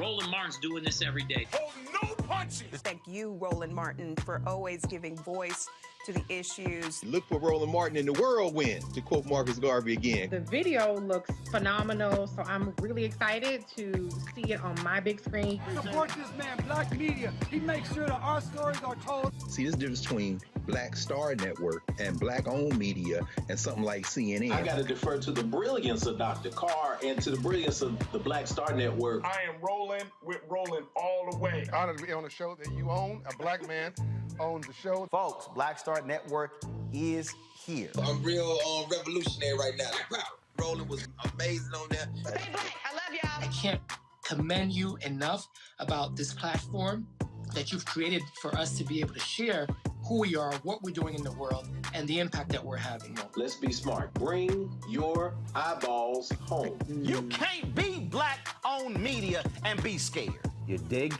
Roland Martin's doing this every day. Oh, no punches! Thank you, Roland Martin, for always giving voice to the issues. Look for Roland Martin in the whirlwind, to quote Marcus Garvey again. The video looks phenomenal, so I'm really excited to see it on my big screen. Support this man, Black Media. He makes sure that our stories are told. See, this difference between Black Star Network and Black-owned media and something like CNN. I got to defer to the brilliance of Dr. Carr and to the brilliance of the Black Star Network. I am rolling with Roland all the way. Honored to be on a show that you own. A black man owns the show. Folks, Black Star Network is here. I'm real revolutionary right now. Wow, Roland was amazing on there. Stay black. I love y'all. I can't commend you enough about this platform that you've created for us to be able to share who we are, what we're doing in the world, and the impact that we're having. Let's be smart. Bring your eyeballs home. You can't be Black-owned media and be scared. You dig?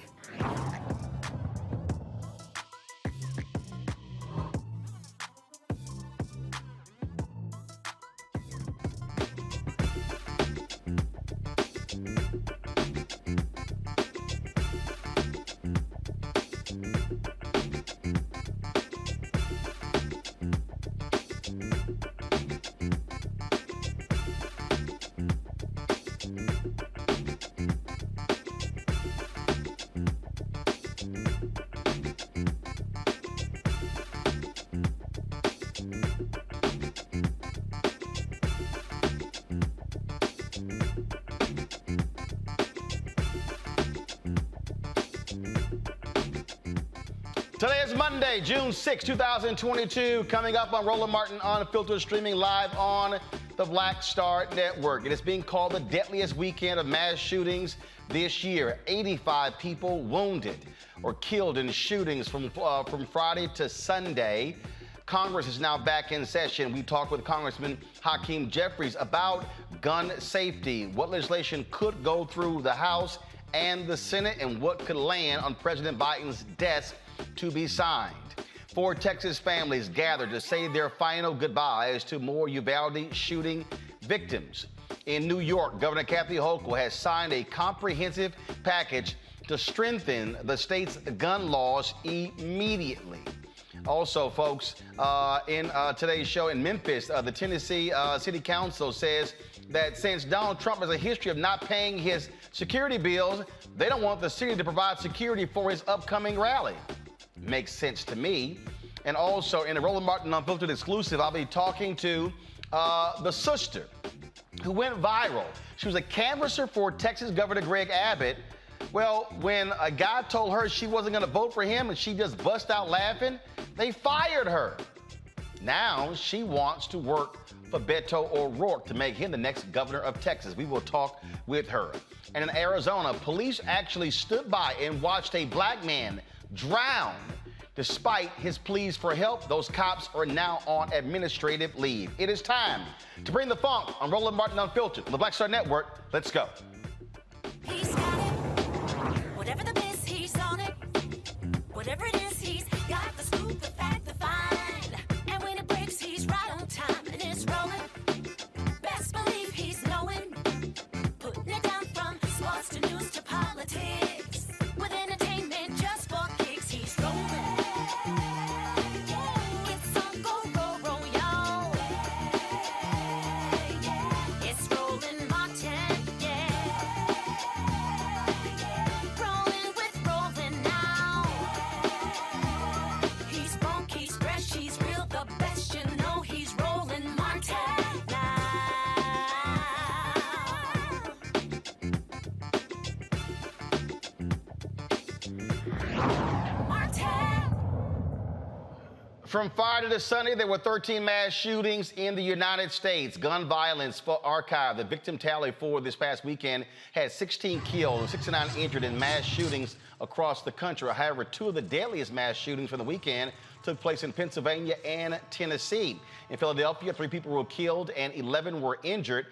Today is Monday, June 6, 2022. Coming up on Roland Martin Unfiltered, streaming live on the Black Star Network. It is being called the deadliest weekend of mass shootings this year. 85 people wounded or killed in shootings from Friday to Sunday. Congress is now back in session. We talked with Congressman Hakeem Jeffries about gun safety, what legislation could go through the House and the Senate, and what could land on President Biden's desk to be signed. 4 Texas families gathered to say their final goodbyes to more Uvalde shooting victims. In New York, Governor Kathy Hochul has signed a comprehensive package to strengthen the state's gun laws immediately. Also, folks, in today's show in Memphis, the Tennessee City Council says that since Donald Trump has a history of not paying his security bills, they don't want the city to provide security for his upcoming rally. Makes sense to me. And also, in the Roland Martin Unfiltered exclusive, I'll be talking to the sister who went viral. She was a canvasser for Texas Governor Greg Abbott. Well, when a guy told her she wasn't going to vote for him and she just bust out laughing, they fired her. Now she wants to work for Beto O'Rourke to make him the next governor of Texas. We will talk with her. And in Arizona, police actually stood by and watched a black man drown. Despite his pleas for help, those cops are now on administrative leave. It is time to bring the funk on Roland Martin Unfiltered on the Black Star Network. Let's go. He's got it. Whatever the biz, he's on it. Whatever it is, he's got the scoop, the fact, the find. And when it breaks, he's right on time and it's rolling. Best believe he's knowing. Putting it down from sports to news to politics. With entertainment just for kicks, he's rolling. It's on go, y'all. It's Roland Martin, yeah. Rolling with Roland now. He's funk, he's fresh, he's real, the best, you know he's Roland Martin now. From Friday to Sunday, there were 13 mass shootings in the United States. Gun violence for archive. The victim tally for this past weekend had 16 killed and 69 injured in mass shootings across the country. However, 2 of the deadliest mass shootings from the weekend took place in Pennsylvania and Tennessee. In Philadelphia, 3 people were killed and 11 were injured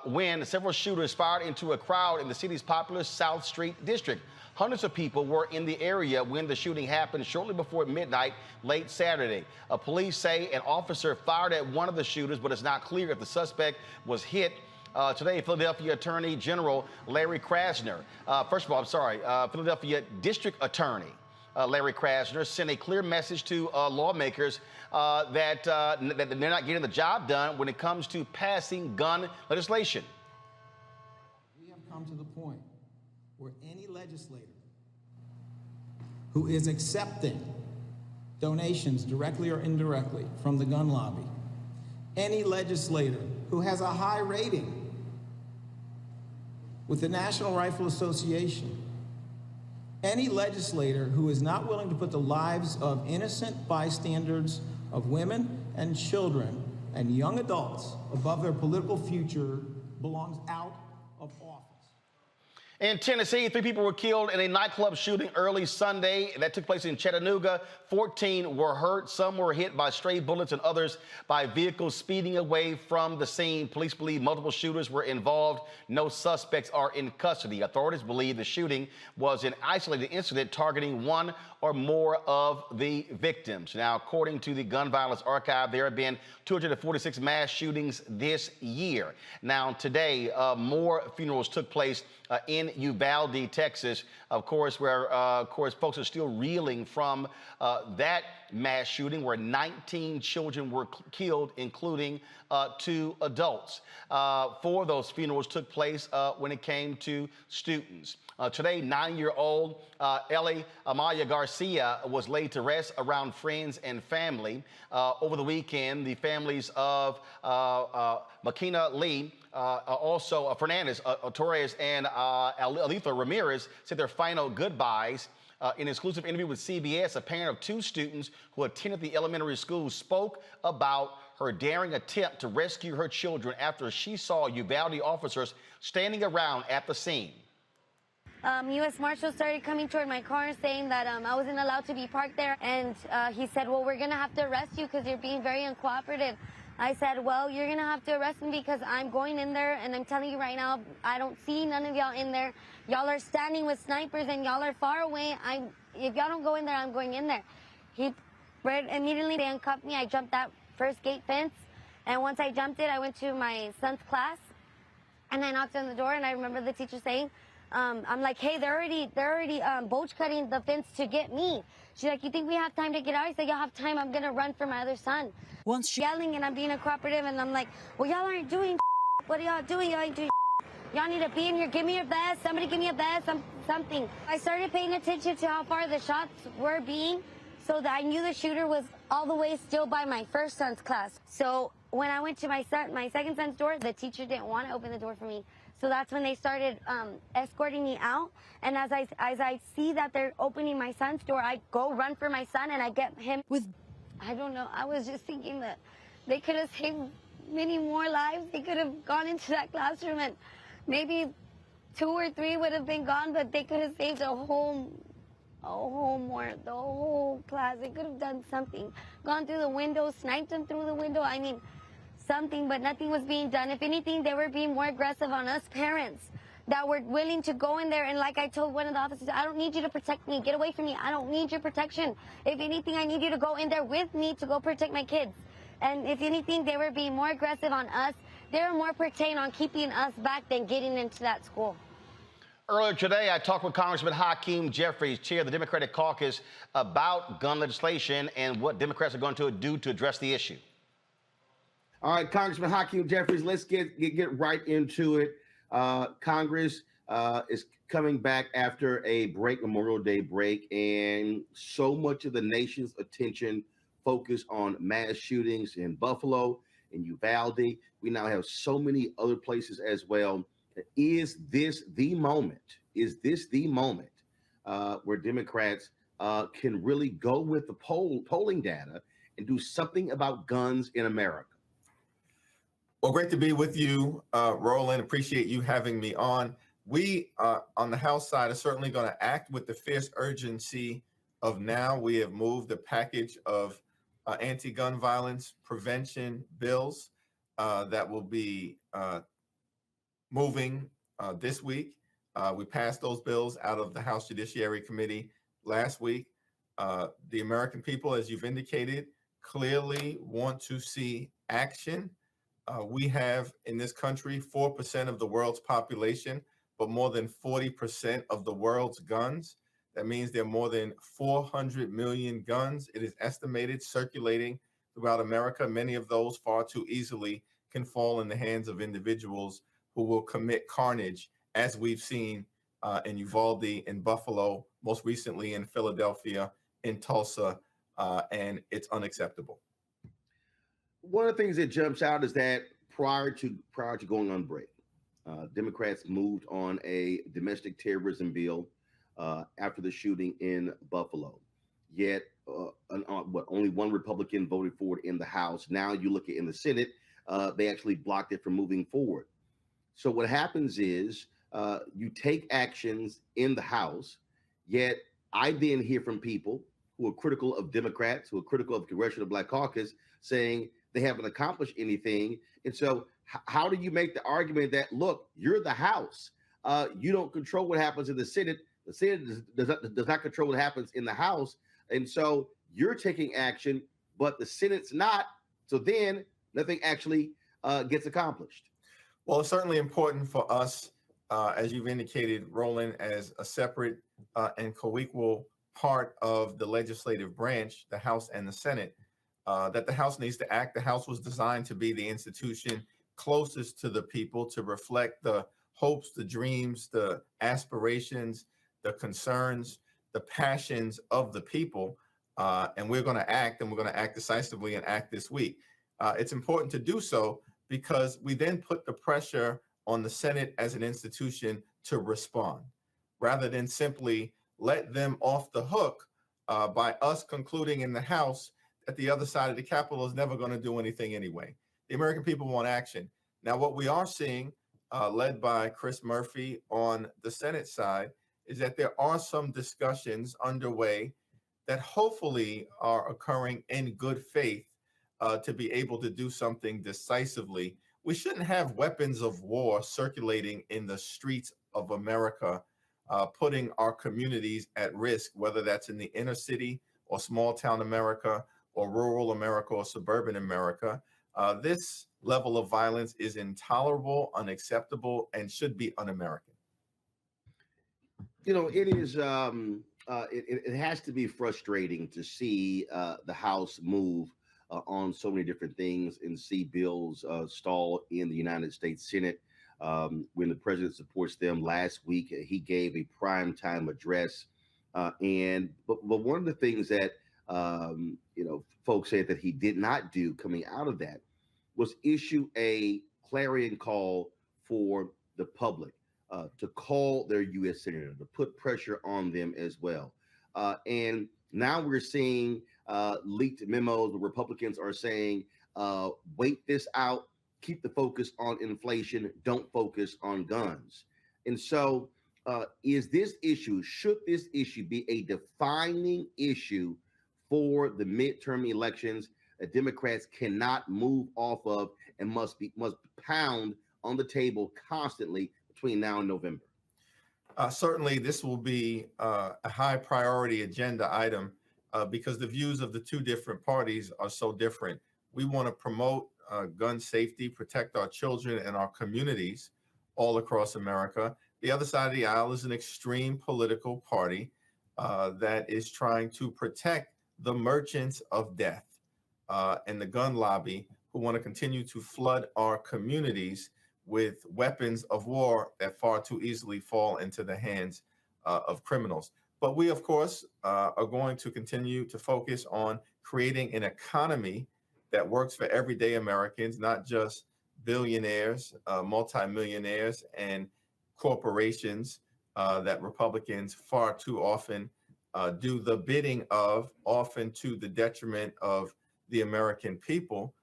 when several shooters fired into a crowd in the city's popular South Street district. Hundreds of people were in the area when the shooting happened shortly before midnight late Saturday. Police say an officer fired at one of the shooters, but it's not clear if the suspect was hit Today, Philadelphia Attorney General Larry Krasner, Philadelphia District Attorney Larry Krasner sent a clear message to lawmakers that they're not getting the job done when it comes to passing gun legislation. We have come to the point where any legislator who is accepting donations directly or indirectly from the gun lobby, any legislator who has a high rating with the National Rifle Association, any legislator who is not willing to put the lives of innocent bystanders, of women and children and young adults above their political future belongs out of office. In Tennessee, 3 people were killed in a nightclub shooting early Sunday. That took place in Chattanooga. 14 were hurt. Some were hit by stray bullets and others by vehicles speeding away from the scene. Police believe multiple shooters were involved. No suspects are in custody. Authorities believe the shooting was an isolated incident targeting one or more of the victims. Now, according to the Gun Violence Archive, there have been 246 mass shootings this year. Now, today, more funerals took place in Uvalde, Texas, of course, where, folks are still reeling from that mass shooting where 19 children were killed, including 2 adults. 4 of those funerals took place when it came to students. Today, 9-year-old Ellie Amaya Garcia was laid to rest around friends and family. Over the weekend, the families of Makina Lee, also Fernandez, Torres, and Alitha Ramirez said their final goodbyes. In an exclusive interview with CBS, a parent of 2 students who attended the elementary school spoke about her daring attempt to rescue her children after she saw Uvalde officers standing around at the scene. U.S. Marshals started coming toward my car saying that I wasn't allowed to be parked there. And he said, well, we're going to have to arrest you because you're being very uncooperative. I said, well, you're going to have to arrest me because I'm going in there. And I'm telling you right now, I don't see none of y'all in there. Y'all are standing with snipers and y'all are far away. If y'all don't go in there, I'm going in there. Immediately they uncuffed me. I jumped that first gate fence. And once I jumped it, I went to my son's class. And I knocked on the door. And I remember the teacher saying, I'm like, hey, they're already bulge cutting the fence to get me. She's like, you think we have time to get out? I said, y'all have time. I'm going to run for my other son. Once she's yelling and I'm being uncooperative and I'm like, well, y'all aren't doing what are y'all doing? Y'all ain't doing y'all need to be in here. Give me your vest. Somebody give me a vest, something. I started paying attention to how far the shots were being so that I knew the shooter was all the way still by my first son's class. So when I went to my second son's door, the teacher didn't want to open the door for me. So that's when they started escorting me out. And as I see that they're opening my son's door, I go run for my son and I get him with, I don't know, I was just thinking that they could have saved many more lives. They could have gone into that classroom and maybe 2 or 3 would have been gone, but they could have saved the whole class. They could have done something. Gone through the window, sniped them through the window. I mean, something, but nothing was being done. If anything, they were being more aggressive on us parents that were willing to go in there. And like I told one of the officers, I don't need you to protect me. Get away from me. I don't need your protection. If anything, I need you to go in there with me to go protect my kids. And if anything, they were being more aggressive on us. They were more pertained on keeping us back than getting into that school. Earlier today, I talked with Congressman Hakeem Jeffries, chair of the Democratic caucus, about gun legislation and what Democrats are going to do to address the issue. All right, Congressman Hakeem Jeffries, let's get right into it. Congress is coming back after a break, Memorial Day break, and so much of the nation's attention focused on mass shootings in Buffalo, in Uvalde. We now have so many other places as well. Is this the moment? Is this the moment where Democrats can really go with the polling data and do something about guns in America? Well, great to be with you, Roland. Appreciate you having me on. We, on the House side, are certainly going to act with the fierce urgency of now. We have moved a package of anti-gun violence prevention bills that will be moving this week. We passed those bills out of the House Judiciary Committee last week. The American people, as you've indicated, clearly want to see action. We have in this country 4% of the world's population, but more than 40% of the world's guns. That means there are more than 400 million guns. It is estimated circulating throughout America. Many of those far too easily can fall in the hands of individuals who will commit carnage, as we've seen in Uvalde, in Buffalo, most recently in Philadelphia, in Tulsa, and it's unacceptable. One of the things that jumps out is that prior to going on break, Democrats moved on a domestic terrorism bill after the shooting in Buffalo. Yet, only one Republican voted for it in the House. Now you look at in the Senate, they actually blocked it from moving forward. So what happens is you take actions in the House, yet I then hear from people who are critical of Democrats, who are critical of Congressional Black Caucus, saying they haven't accomplished anything. And so how do you make the argument that, look, you're the House, you don't control what happens in the Senate. The Senate does not control what happens in the House. And so you're taking action, but the Senate's not. So then nothing actually gets accomplished. Well, it's certainly important for us, as you've indicated, Roland, as a separate and co-equal part of the legislative branch, the House and the Senate, that the House needs to act. The House was designed to be the institution closest to the people, to reflect the hopes, the dreams, the aspirations, the concerns, the passions of the people. And we're going to act, and we're going to act decisively and act this week. It's important to do so because we then put the pressure on the Senate as an institution to respond, rather than simply let them off the hook by us concluding in the House that the other side of the Capitol is never going to do anything anyway. The American people want action. Now, what we are seeing, led by Chris Murphy on the Senate side, is that there are some discussions underway that hopefully are occurring in good faith to be able to do something decisively. We shouldn't have weapons of war circulating in the streets of America, putting our communities at risk, whether that's in the inner city or small town America or rural America or suburban America. This level of violence is intolerable, unacceptable, and should be un-American. You know, it is. It has to be frustrating to see the House move on so many different things and see bills stall in the United States Senate. When the president supports them last week, he gave a primetime address, but one of the things that folks said that he did not do coming out of that was issue a clarion call for the public to call their U.S. senator, to put pressure on them as well. And now we're seeing leaked memos. The Republicans are saying, wait this out, keep the focus on inflation, don't focus on guns. And so should this issue be a defining issue for the midterm elections that Democrats cannot move off of and must pound on the table constantly between now and November? Certainly, this will be a high priority agenda item because the views of the two different parties are so different. We want to promote gun safety, protect our children and our communities all across America. The other side of the aisle is an extreme political party that is trying to protect the merchants of death and the gun lobby, who want to continue to flood our communities with weapons of war that far too easily fall into the hands of criminals. But we, of course, are going to continue to focus on creating an economy that works for everyday Americans, not just billionaires, multimillionaires, and corporations that Republicans far too often do the bidding of, often to the detriment of the American people.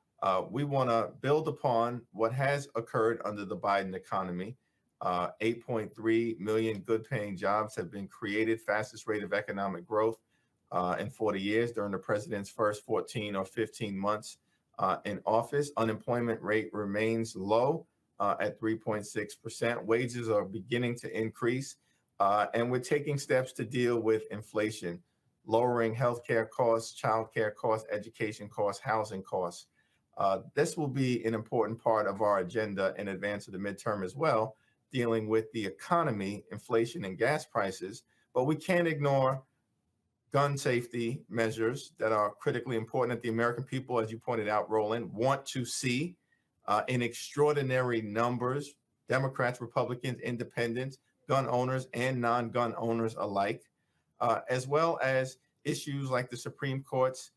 We want to build upon what has occurred under the Biden economy. 8.3 million good-paying jobs have been created, fastest rate of economic growth in 40 years during the president's first 14 or 15 months in office. Unemployment rate remains low at 3.6%. Wages are beginning to increase, and we're taking steps to deal with inflation, lowering healthcare costs, childcare costs, education costs, housing costs. This will be an important part of our agenda in advance of the midterm as well, dealing with the economy, inflation, and gas prices. But we can't ignore gun safety measures that are critically important that the American people, as you pointed out, Roland, want to see in extraordinary numbers, Democrats, Republicans, independents, gun owners, and non-gun owners alike, as well as issues like the Supreme Court's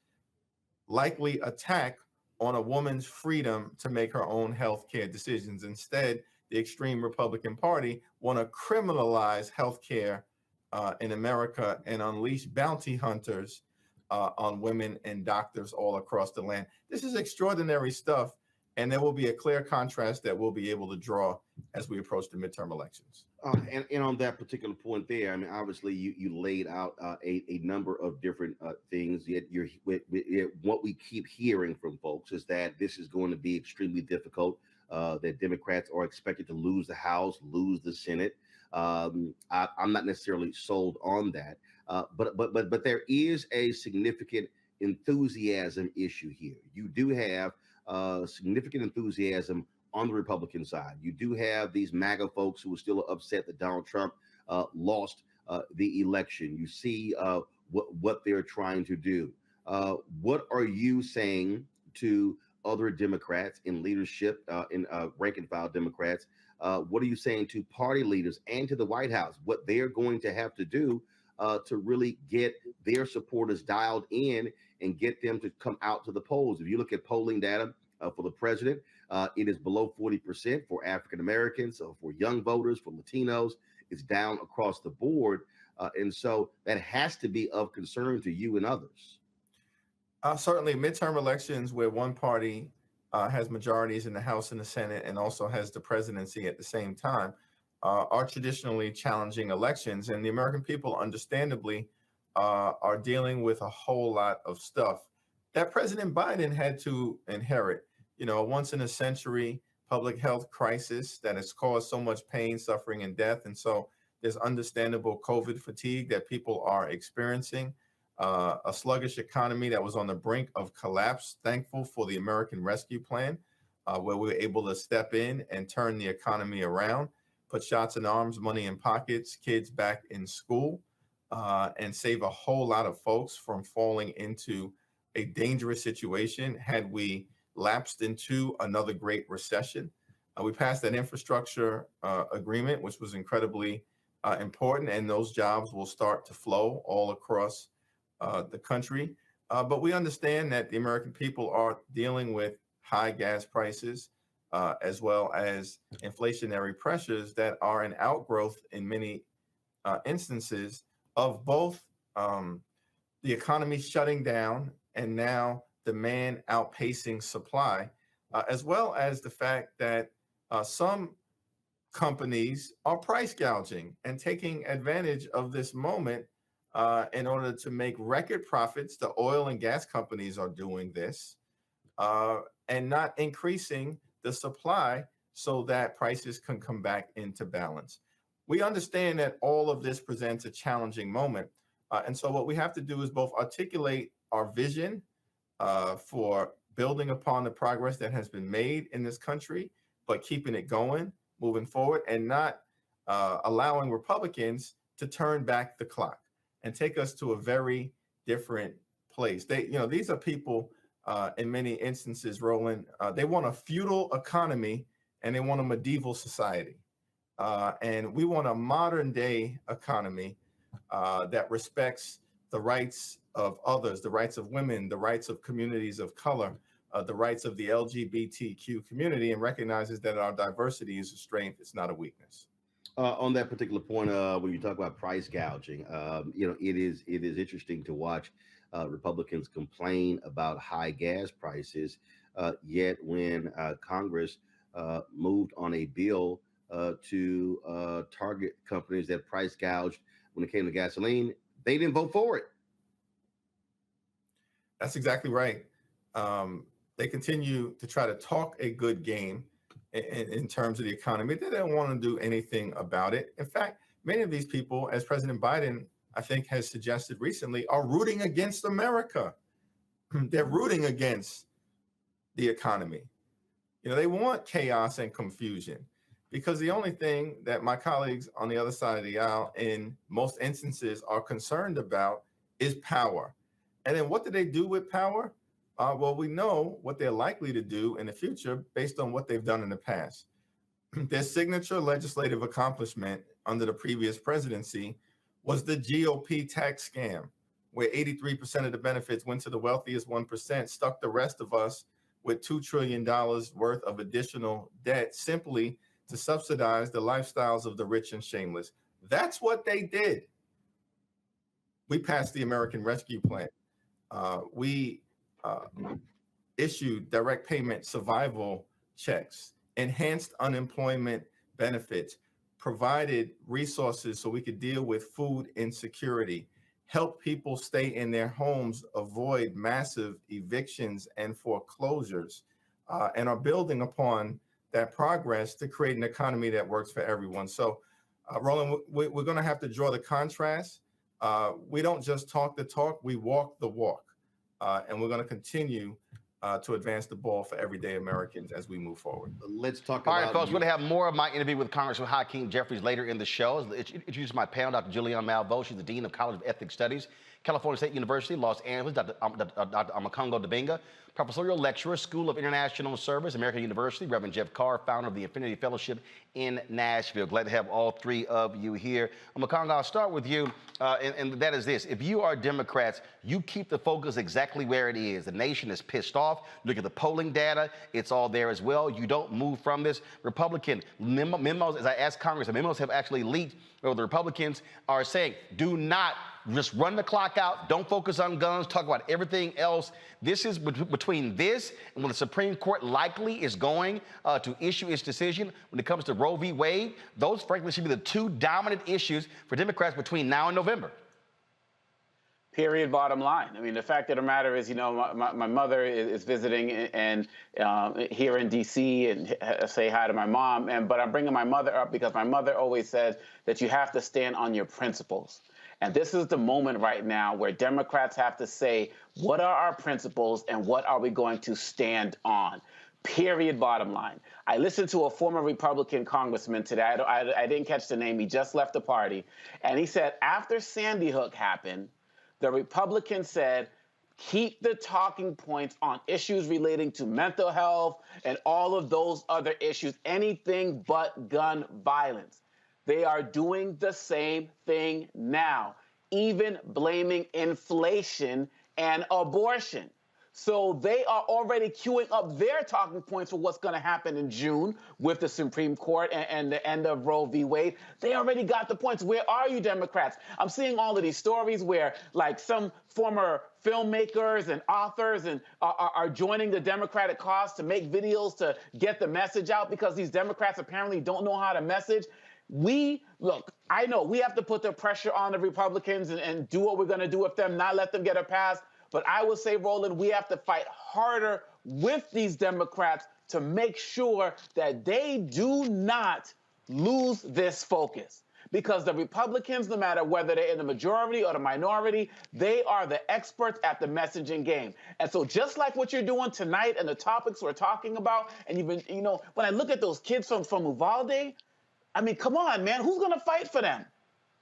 likely attack on a woman's freedom to make her own health care decisions. Instead, the extreme Republican Party want to criminalize health care in America and unleash bounty hunters on women and doctors all across the land. This is extraordinary stuff, and there will be a clear contrast that we'll be able to draw as we approach the midterm elections. And on that particular point there, I mean, obviously you laid out a number of different things. Yet what we keep hearing from folks is that this is going to be extremely difficult, that Democrats are expected to lose the House, lose the Senate. I'm not necessarily sold on that, but there is a significant enthusiasm issue here. You do have significant enthusiasm on the Republican side. You do have these MAGA folks who are still upset that Donald Trump lost the election. You see what they're trying to do. What are you saying to other Democrats in leadership, in rank and file Democrats? What are you saying to party leaders and to the White House? What they're going to have to do to really get their supporters dialed in and get them to come out to the polls. If you look at polling data for the president, it is below 40% for African Americans, for young voters, for Latinos. It's down across the board. And so that has to be of concern to you and others. Certainly, midterm elections where one party has majorities in the House and the Senate and also has the presidency at the same time are traditionally challenging elections. And the American people, understandably, are dealing with a whole lot of stuff that President Biden had to inherit. You know, a once in a century public health crisis that has caused so much pain, suffering, and death. And so there's understandable COVID fatigue that people are experiencing. A sluggish economy that was on the brink of collapse. Thankful for the American Rescue Plan, where we were able to step in and turn the economy around, put shots in arms, money in pockets, kids back in school, and save a whole lot of folks from falling into a dangerous situation had we lapsed into another great recession. We passed that infrastructure agreement, which was incredibly important, and those jobs will start to flow all across the country. But we understand that the American people are dealing with high gas prices, as well as inflationary pressures that are an outgrowth in many instances of both the economy shutting down and now demand outpacing supply, as well as the fact that some companies are price gouging and taking advantage of this moment in order to make record profits. The oil and gas companies are doing this and not increasing the supply so that prices can come back into balance. We understand that all of this presents a challenging moment. And so what we have to do is both articulate our vision for building upon the progress that has been made in this country, but keeping it going, moving forward, and not allowing Republicans to turn back the clock and take us to a very different place. These are people in many instances, Roland, they want a feudal economy and they want a medieval society. And we want a modern day economy that respects the rights of others, the rights of women, the rights of communities of color, the rights of the LGBTQ community, and recognizes that our diversity is a strength, it's not a weakness. On that particular point, when you talk about price gouging, it is interesting to watch Republicans complain about high gas prices, yet when Congress moved on a bill to target companies that price gouged when it came to gasoline, they didn't vote for it. That's exactly right. They continue to try to talk a good game in terms of the economy. They don't want to do anything about it. In fact, many of these people, as President Biden, I think, has suggested recently, are rooting against America. They're rooting against the economy. You know, they want chaos and confusion, because the only thing that my colleagues on the other side of the aisle in most instances are concerned about is power. And then what do they do with power? Well, we know what they're likely to do in the future based on what they've done in the past. Their signature legislative accomplishment under the previous presidency was the GOP tax scam, where 83% of the benefits went to the wealthiest 1%, stuck the rest of us with $2 trillion worth of additional debt simply to subsidize the lifestyles of the rich and shameless. That's what they did. We passed the American Rescue Plan. We issued direct payment survival checks, enhanced unemployment benefits, provided resources so we could deal with food insecurity, help people stay in their homes, avoid massive evictions and foreclosures, and are building upon that progress to create an economy that works for everyone. So, Roland, we're going to have to draw the contrast. We don't just talk the talk, we walk the walk. And we're going to continue to advance the ball for everyday Americans as we move forward. Let's talk All about right, folks, we're going to have more of my interview with Congressman Hakeem Jeffries later in the show. Introduce my panel, Dr. Julianne Malveaux. She's the Dean of College of Ethnic Studies, California State University, Los Angeles. Dr. Amakongo Dibinga, Professorial Lecturer, School of International Service, American University. Reverend Jeff Carr, founder of the Infinity Fellowship in Nashville. Glad to have all three of you here. Amakongo, I'll start with you, and that is this. If you are Democrats, you keep the focus exactly where it is. The nation is pissed off. Look at the polling data. It's all there as well. You don't move from this. Republican memos, as I asked Congress, the memos have actually leaked where the Republicans are saying, do not just run the clock out. Don't focus on guns. Talk about everything else. This is between this and when the Supreme Court likely is going to issue its decision when it comes to Roe v. Wade. Those, frankly, should be the two dominant issues for Democrats between now and November. Period, bottom line. I mean, the fact of the matter is, you know, my mother is visiting and here in D.C. and say hi to my mom. But I'm bringing my mother up because my mother always says that you have to stand on your principles. And this is the moment right now where Democrats have to say, what are our principles and what are we going to stand on? Period, bottom line. I listened to a former Republican congressman today. I didn't catch the name. He just left the party. And he said after Sandy Hook happened, the Republicans said, keep the talking points on issues relating to mental health and all of those other issues, anything but gun violence. They are doing the same thing now, even blaming inflation and abortion. So they are already queuing up their talking points for what's going to happen in June with the Supreme Court and the end of Roe v. Wade. They already got the points. Where are you, Democrats? I'm seeing all of these stories where, like, some former filmmakers and authors are joining the Democratic cause to make videos to get the message out because these Democrats apparently don't know how to message. Look, I know we have to put the pressure on the Republicans and do what we're going to do with them, not let them get a pass. But I would say, Roland, we have to fight harder with these Democrats to make sure that they do not lose this focus. Because the Republicans, no matter whether they're in the majority or the minority, they are the experts at the messaging game. And so just like what you're doing tonight and the topics we're talking about, and even, you know, when I look at those kids from Uvalde, I mean, come on, man, who's going to fight for them?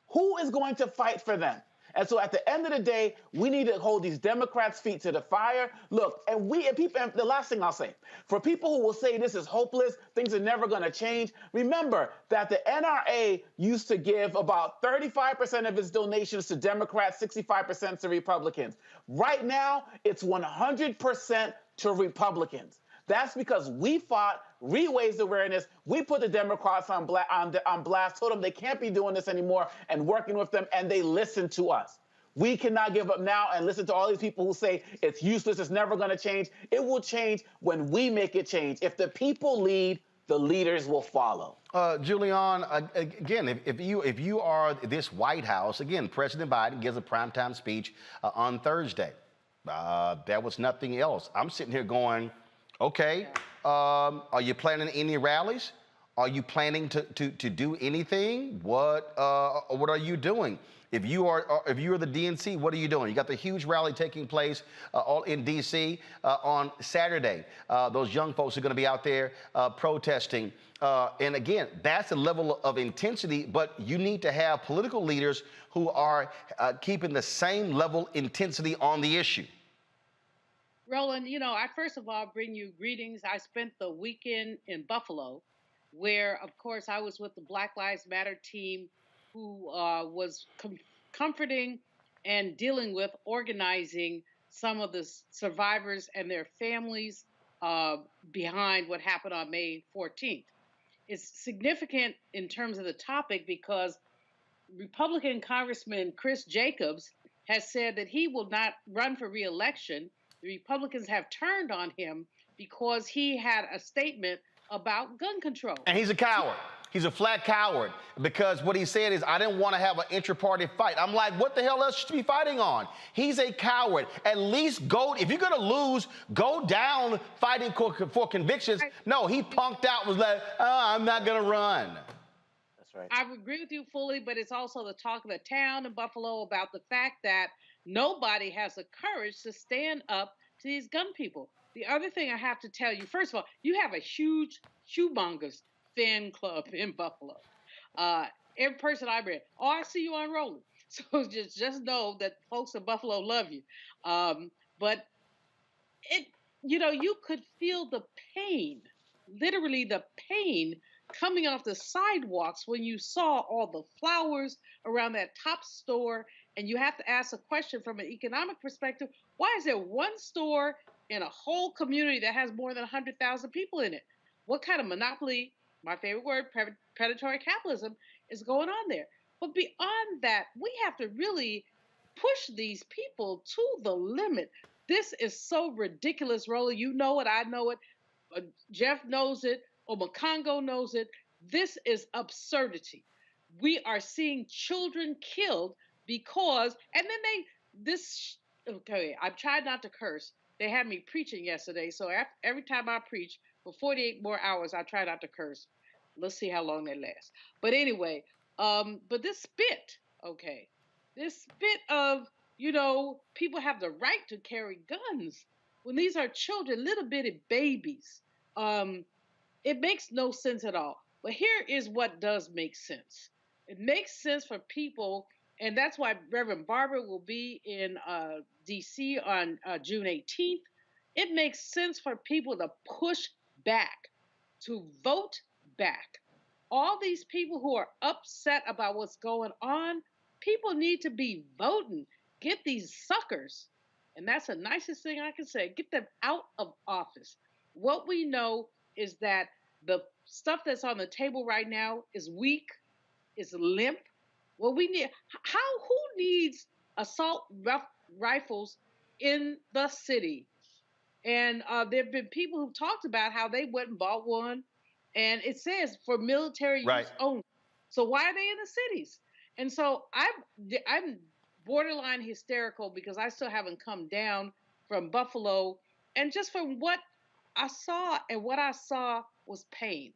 Who is going to fight for them? And so at the end of the day, we need to hold these Democrats' feet to the fire. Look, and the last thing I'll say, for people who will say this is hopeless, things are never going to change, remember that the NRA used to give about 35% of its donations to Democrats, 65% to Republicans. Right now, it's 100% to Republicans. That's because we fought, raised awareness. We put the Democrats on blast, told them they can't be doing this anymore and working with them, and they listened to us. We cannot give up now and listen to all these people who say it's useless, it's never going to change. It will change when we make it change. If the people lead, the leaders will follow. Julianne, again, if you are this White House, again, President Biden gives a primetime speech on Thursday. There was nothing else. I'm sitting here going, okay, are you planning any rallies? Are you planning to do anything? What are you doing? If you are the DNC, what are you doing? You got the huge rally taking place all in D.C. On Saturday. Those young folks are going to be out there protesting. And again, that's a level of intensity, but you need to have political leaders who are keeping the same level intensity on the issue. Roland, you know, I first of all bring you greetings. I spent the weekend in Buffalo, where, of course, I was with the Black Lives Matter team, who was comforting and dealing with organizing some of the survivors and their families behind what happened on May 14th. It's significant in terms of the topic because Republican Congressman Chris Jacobs has said that he will not run for re-election. The Republicans have turned on him because he had a statement about gun control. And he's a coward. He's a flat coward because what he said is, I didn't want to have an intra-party fight. I'm like, what the hell else should be fighting on? He's a coward. At least go, if you're going to lose, go down fighting for convictions. No, he punked out, was like, oh, I'm not going to run. That's right. I agree with you fully, but it's also the talk of the town in Buffalo about the fact that nobody has the courage to stand up to these gun people. The other thing I have to tell you, first of all, you have a huge, humongous fan club in Buffalo. Every person I read, oh, I see you on Roland. So just know that folks in Buffalo love you. But you could feel the pain, literally the pain coming off the sidewalks when you saw all the flowers around that top store. And you have to ask a question from an economic perspective. Why is there one store in a whole community that has more than 100,000 people in it? What kind of monopoly, my favorite word, predatory capitalism, is going on there? But beyond that, we have to really push these people to the limit. This is so ridiculous, Roland. You know it, I know it, Jeff knows it, Omakongo knows it. This is absurdity. We are seeing children killed because, and then okay, I've tried not to curse. They had me preaching yesterday, so every time I preach for 48 more hours, I try not to curse. Let's see how long they last. But anyway, but this spit, okay, this spit of, people have the right to carry guns when these are children, little bitty babies. It makes no sense at all. But here is what does make sense. It makes sense for people, and that's why Reverend Barber will be in D.C. on June 18th. It makes sense for people to push back, to vote back. All these people who are upset about what's going on, people need to be voting. Get these suckers, and that's the nicest thing I can say, get them out of office. What we know is that the stuff that's on the table right now is weak, is limp. What we need, who needs assault rifles in the city? And there have been people who've talked about how they went and bought one, and it says for military use only. So why are they in the cities? And so I'm borderline hysterical because I still haven't come down from Buffalo. And just from what I saw, and what I saw was pain.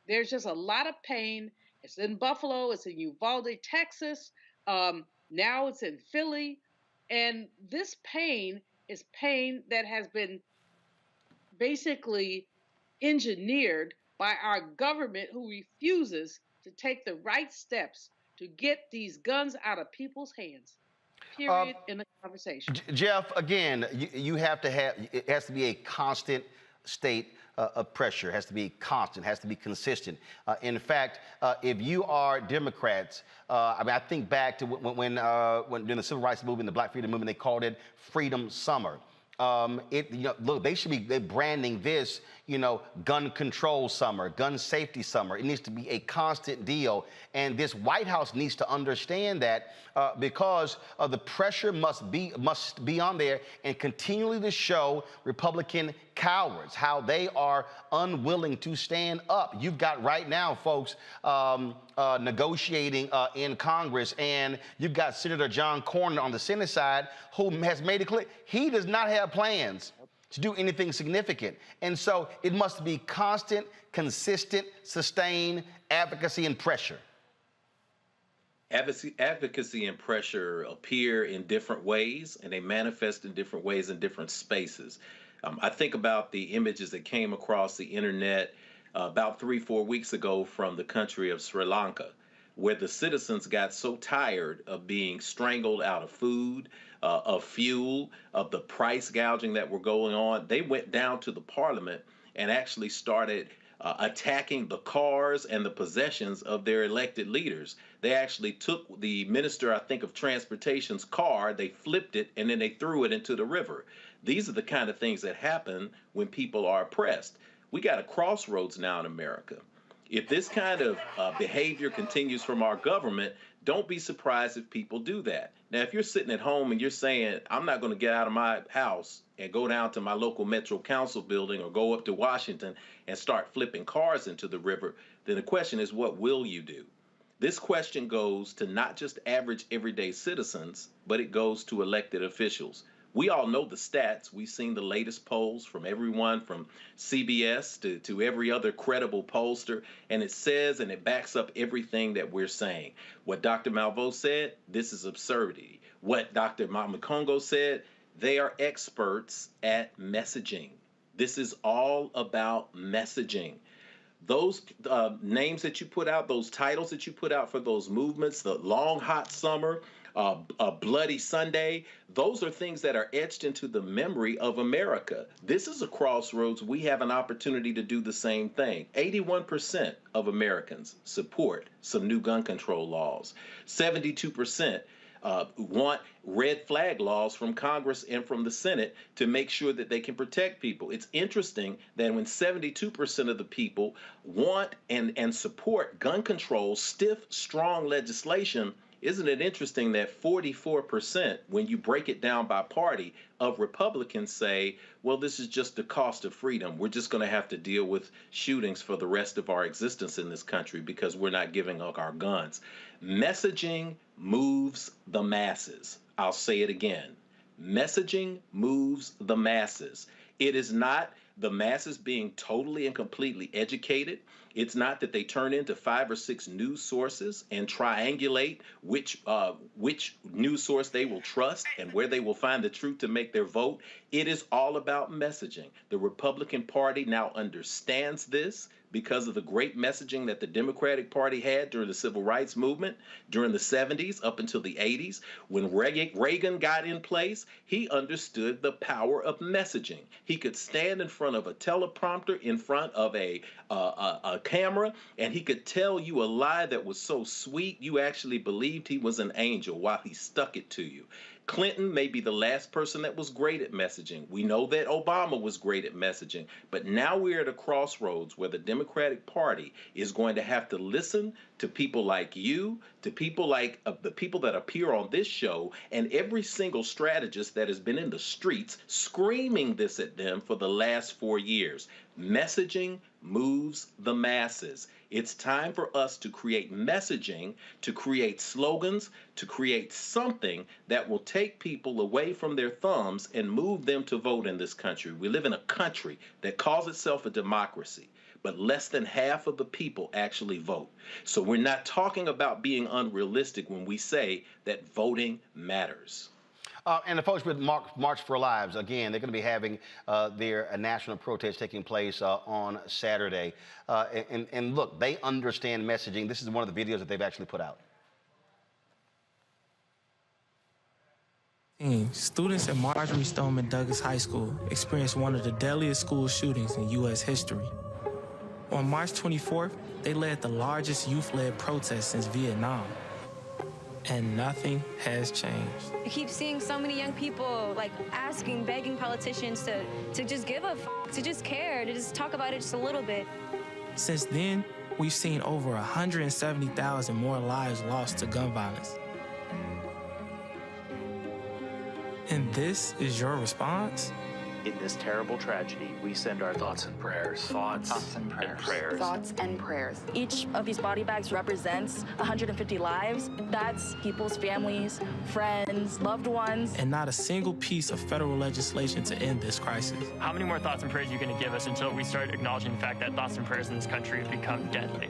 There's just a lot of pain. It's in Buffalo, it's in Uvalde, Texas. Now it's in Philly. And this pain is pain that has been basically engineered by our government, who refuses to take the right steps to get these guns out of people's hands. Period. In the conversation. Jeff, again, you have to have, it has to be a constant state of pressure. It has to be constant, has to be consistent. In fact, if you are Democrats, I think back to when during the Civil Rights Movement, the Black Freedom Movement, they called it Freedom Summer. Look, they're branding this, gun control summer, gun safety summer. It needs to be a constant deal. And this White House needs to understand that because the pressure must be on there, and continually to show Republican cowards how they are unwilling to stand up. You've got right now, folks, negotiating in Congress, and you've got Senator John Cornyn on the Senate side, who has made it clear he does not have plans to do anything significant. And so it must be constant, consistent, sustained advocacy and pressure. Advocacy and pressure appear in different ways, and they manifest in different ways in different spaces. I think about the images that came across the internet about 3-4 weeks ago from the country of Sri Lanka, where the citizens got so tired of being strangled out of food, of fuel, of the price gouging that were going on. They went down to the parliament and actually started attacking the cars and the possessions of their elected leaders. They actually took the minister, I think, of transportation's car, they flipped it, and then they threw it into the river. These are the kind of things that happen when people are oppressed. We got a crossroads now in America. If this kind of behavior continues from our government, don't be surprised if people do that. Now, if you're sitting at home and you're saying, I'm not going to get out of my house and go down to my local Metro Council building or go up to Washington and start flipping cars into the river, then the question is, what will you do? This question goes to not just average everyday citizens, but it goes to elected officials. We all know the stats. We've seen the latest polls from everyone from CBS to every other credible pollster, and it says and it backs up everything that we're saying. What Dr. Malveaux said, this is absurdity. What Dr. Mamakongo said, they are experts at messaging. This is all about messaging. Those names that you put out, those titles that you put out for those movements, the Long Hot Summer, a Bloody Sunday, those are things that are etched into the memory of America. This is a crossroads. We have an opportunity to do the same thing. 81% of Americans support some new gun control laws. 72% want red flag laws from Congress and from the Senate to make sure that they can protect people. It's interesting that when 72% of the people want and support gun control, stiff, strong legislation, isn't it interesting that 44%, when you break it down by party, of Republicans say, well, this is just the cost of freedom. We're just going to have to deal with shootings for the rest of our existence in this country because we're not giving up our guns. Messaging moves the masses. I'll say it again. Messaging moves the masses. It is not the masses being totally and completely educated. It's not that they turn into 5 or 6 news sources and triangulate which news source they will trust and where they will find the truth to make their vote. It is all about messaging. The Republican Party now understands this because of the great messaging that the Democratic Party had during the Civil Rights Movement, during the 70s up until the 80s. When Reagan got in place, he understood the power of messaging. He could stand in front of a teleprompter, in front of a camera, and he could tell you a lie that was so sweet you actually believed he was an angel while he stuck it to you. Clinton may be the last person that was great at messaging. We know that Obama was great at messaging, but now we're at a crossroads where the Democratic Party is going to have to listen to people like you, to people like the people that appear on this show, and every single strategist that has been in the streets screaming this at them for the last 4 years. Messaging moves the masses. It's time for us to create messaging, to create slogans, to create something that will take people away from their thumbs and move them to vote in this country. We live in a country that calls itself a democracy, but less than half of the people actually vote. So we're not talking about being unrealistic when we say that voting matters. And the folks with March for Lives, again, they're going to be having their national protest taking place on Saturday. And look, they understand messaging. This is one of the videos that they've actually put out. Students at Marjorie Stoneman Douglas High School experienced one of the deadliest school shootings in U.S. history. On March 24th, they led the largest youth-led protest since Vietnam. And nothing has changed. You keep seeing so many young people like asking, begging politicians to just give a f, to just care, to just talk about it just a little bit. Since then, we've seen over 170,000 more lives lost to gun violence. And this is your response? In this terrible tragedy, we send our thoughts and prayers. Thoughts and prayers. Thoughts and prayers. Each of these body bags represents 150 lives. That's people's families, friends, loved ones. And not a single piece of federal legislation to end this crisis. How many more thoughts and prayers are you going to give us until we start acknowledging the fact that thoughts and prayers in this country have become deadly?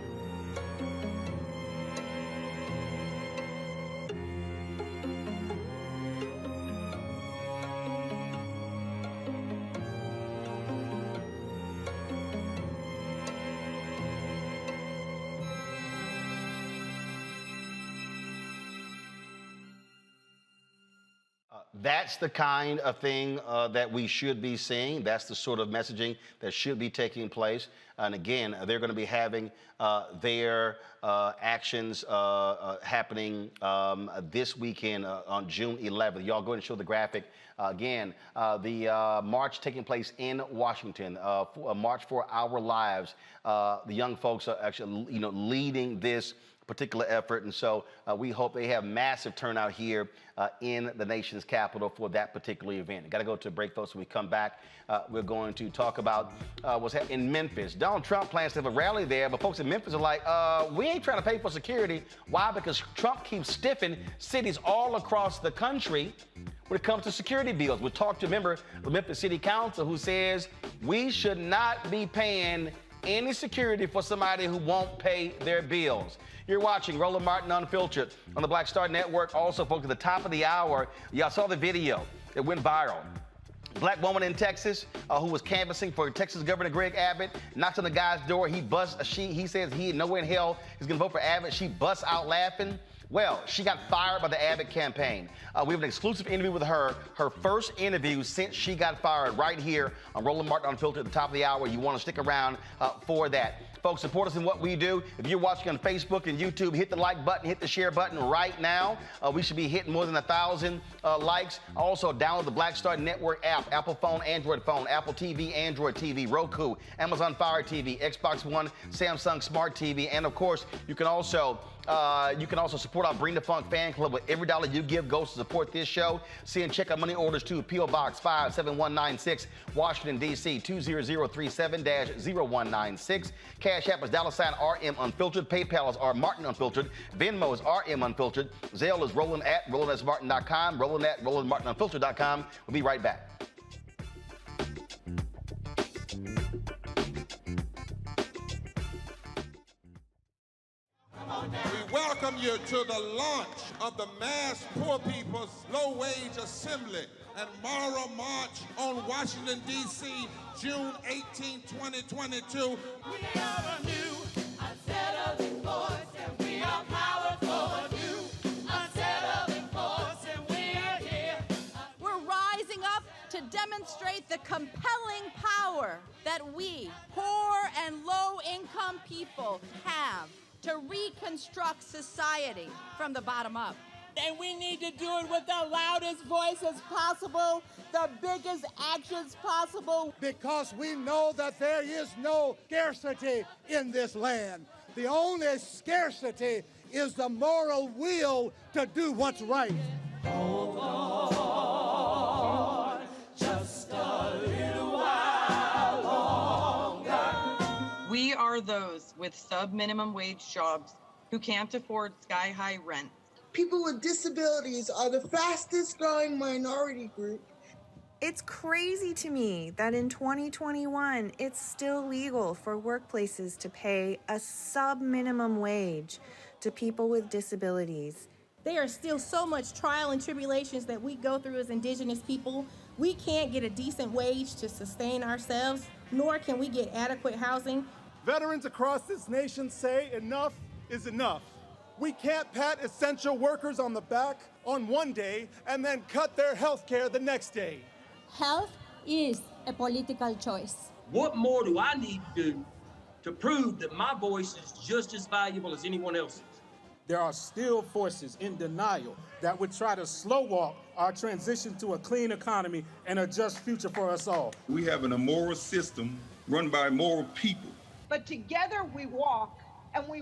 That's the kind of thing that we should be seeing. That's the sort of messaging that should be taking place. And again, they're going to be having their actions happening this weekend on June 11th. Y'all go ahead and show the graphic. Again, the march taking place in Washington, March for Our Lives. The young folks are actually, leading this particular effort, and so we hope they have massive turnout here in the nation's capital for that particular event. Got to go to a break, folks. When we come back, we're going to talk about what's happening in Memphis. Donald Trump plans to have a rally there, but folks in Memphis are like, we ain't trying to pay for security. Why? Because Trump keeps stiffing cities all across the country when it comes to security bills. We talked to a member of the Memphis City Council who says we should not be paying any security for somebody who won't pay their bills. You're watching Roland Martin Unfiltered on the Black Star Network. Also, folks, at the top of the hour, y'all saw the video that went viral. Black woman in Texas who was canvassing for Texas Governor Greg Abbott knocks on the guy's door. He says he nowhere in hell is going to vote for Abbott. She busts out laughing. Well, she got fired by the Abbott campaign. We have an exclusive interview with her first interview since she got fired, right here on Roland Martin Unfiltered at the top of the hour. You want to stick around for that. Folks, support us in what we do. If you're watching on Facebook and YouTube, hit the like button, hit the share button right now. We should be hitting more than 1,000 likes. Also, download the Black Star Network app, Apple phone, Android phone, Apple TV, Android TV, Roku, Amazon Fire TV, Xbox One, Samsung Smart TV, and of course, you can also support our Bring the Funk fan club. With every dollar you give goes to support this show. See and check out money orders to P.O. Box 57196, Washington, D.C. 20037-0196. Cash App is $RM Unfiltered. PayPal is R Martin Unfiltered. Venmo is RM Unfiltered. Zelle is Roland at RolandSMartin.com. Roland at RolandMartinUnfiltered.com. We'll be right back. We welcome you to the launch of the Mass Poor People's Low Wage Assembly and Moral March on Washington, D.C., June 18, 2022. We are a new, unsettling force, and we are powerful. A new, unsettling force, and we are here. We're rising up to demonstrate the compelling power that we, poor and low-income people, have to reconstruct society from the bottom up. And we need to do it with the loudest voices possible, the biggest actions possible. Because we know that there is no scarcity in this land. The only scarcity is the moral will to do what's right. Hold on, just a little while longer. We are those with sub-minimum wage jobs who can't afford sky-high rent. People with disabilities are the fastest growing minority group. It's crazy to me that in 2021, it's still legal for workplaces to pay a sub-minimum wage to people with disabilities. There are still so much trial and tribulations that we go through as Indigenous people. We can't get a decent wage to sustain ourselves, nor can we get adequate housing. Veterans across this nation say enough is enough. We can't pat essential workers on the back on one day and then cut their health care the next day. Health is a political choice. What more do I need to do to prove that my voice is just as valuable as anyone else's? There are still forces in denial that would try to slow walk our transition to a clean economy and a just future for us all. We have an immoral system run by immoral people. But together we walk, and we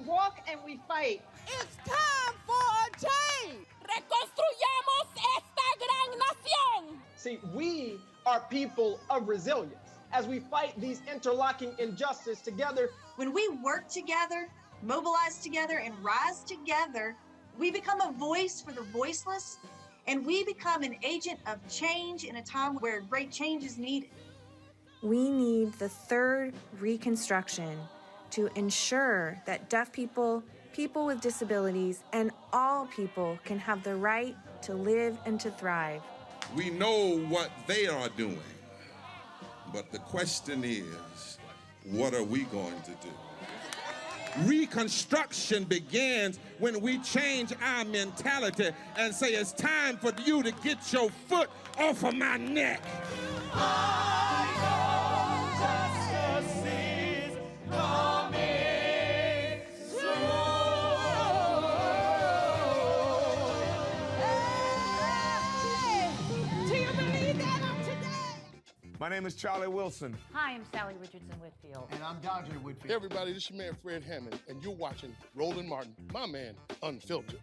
fight. It's time for a change. Reconstruyamos esta gran nación. See, we are people of resilience. As we fight these interlocking injustices together, when we work together, mobilize together, and rise together, we become a voice for the voiceless, and we become an agent of change in a time where great change is needed. We need the third reconstruction to ensure that deaf people, people with disabilities, and all people can have the right to live and to thrive. We know what they are doing, but the question is, what are we going to do? Reconstruction begins when we change our mentality and say it's time for you to get your foot off of my neck. Justice is coming soon. Hey, do you believe that on today? My name is Charlie Wilson. Hi, I'm Sally Richardson Whitfield. And I'm Dodger Whitfield. Hey everybody, this is your man Fred Hammond, and you're watching Roland Martin, my man, Unfiltered.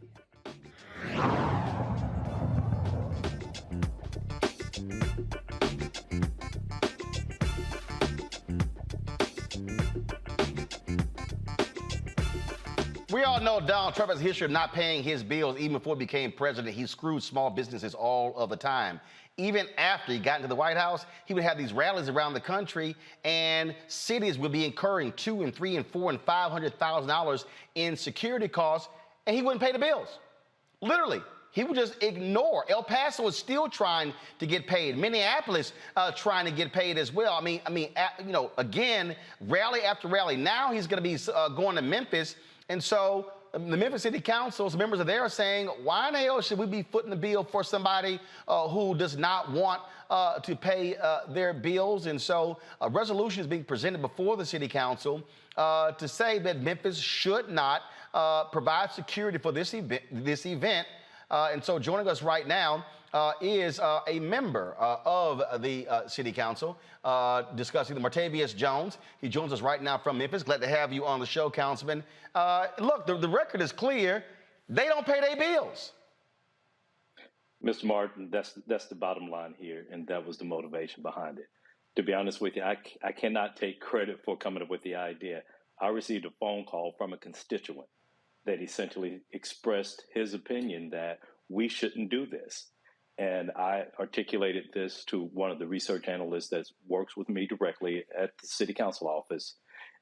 We all know Donald Trump has a history of not paying his bills. Even before he became president, he screwed small businesses all of the time. Even after he got into the White House, he would have these rallies around the country, and cities would be incurring $200,000 and $300,000 and $400,000 and $500,000 in security costs, and he wouldn't pay the bills. Literally, he would just ignore. El Paso is still trying to get paid. Minneapolis trying to get paid as well. I mean, again, rally after rally. Now he's going to be going to Memphis, and so the Memphis City Council, some members of there are saying, why in the hell should we be footing the bill for somebody who does not want to pay their bills? And so a resolution is being presented before the City Council to say that Memphis should not provide security for this event. And so joining us right now is a member of the City Council discussing the Martavius Jones. He joins us right now from Memphis. Glad to have you on the show, Councilman. Look, the record is clear. They don't pay their bills. Mr. Martin, that's the bottom line here, and that was the motivation behind it. To be honest with you, I cannot take credit for coming up with the idea. I received a phone call from a constituent that essentially expressed his opinion that we shouldn't do this. And I articulated this to one of the research analysts that works with me directly at the City Council office.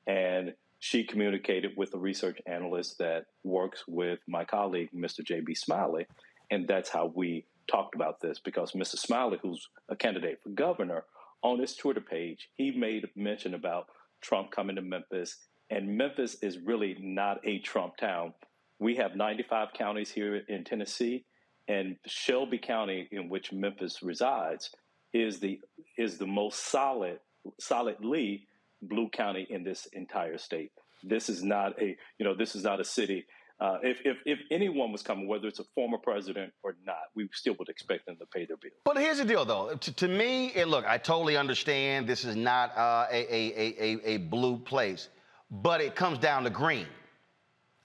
And she communicated with a research analyst that works with my colleague, Mr. J.B. Smiley. And that's how we talked about this, because Mr. Smiley, who's a candidate for governor, on his Twitter page, he made mention about Trump coming to Memphis. And Memphis is really not a Trump town. We have 95 counties here in Tennessee, and Shelby County, in which Memphis resides, is the most solidly blue county in this entire state. This is not a city. If anyone was coming, whether it's a former president or not, we still would expect them to pay their bills. But here's the deal, though. To me, and look, I totally understand this is not a blue place, but it comes down to green.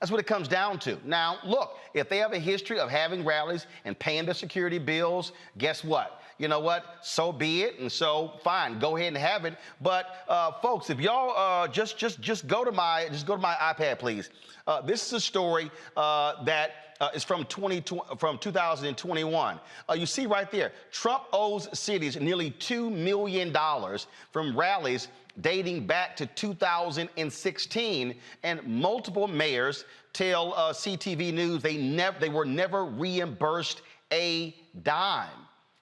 That's what it comes down to. Now, look, if they have a history of having rallies and paying their security bills, guess what? You know what? So be it. And so, fine, go ahead and have it. But, folks, if y'all just go to my iPad, please. This is a story that is from 2021. You see right there, Trump owes cities nearly $2 million from rallies dating back to 2016, and multiple mayors tell CTV News they were never reimbursed a dime.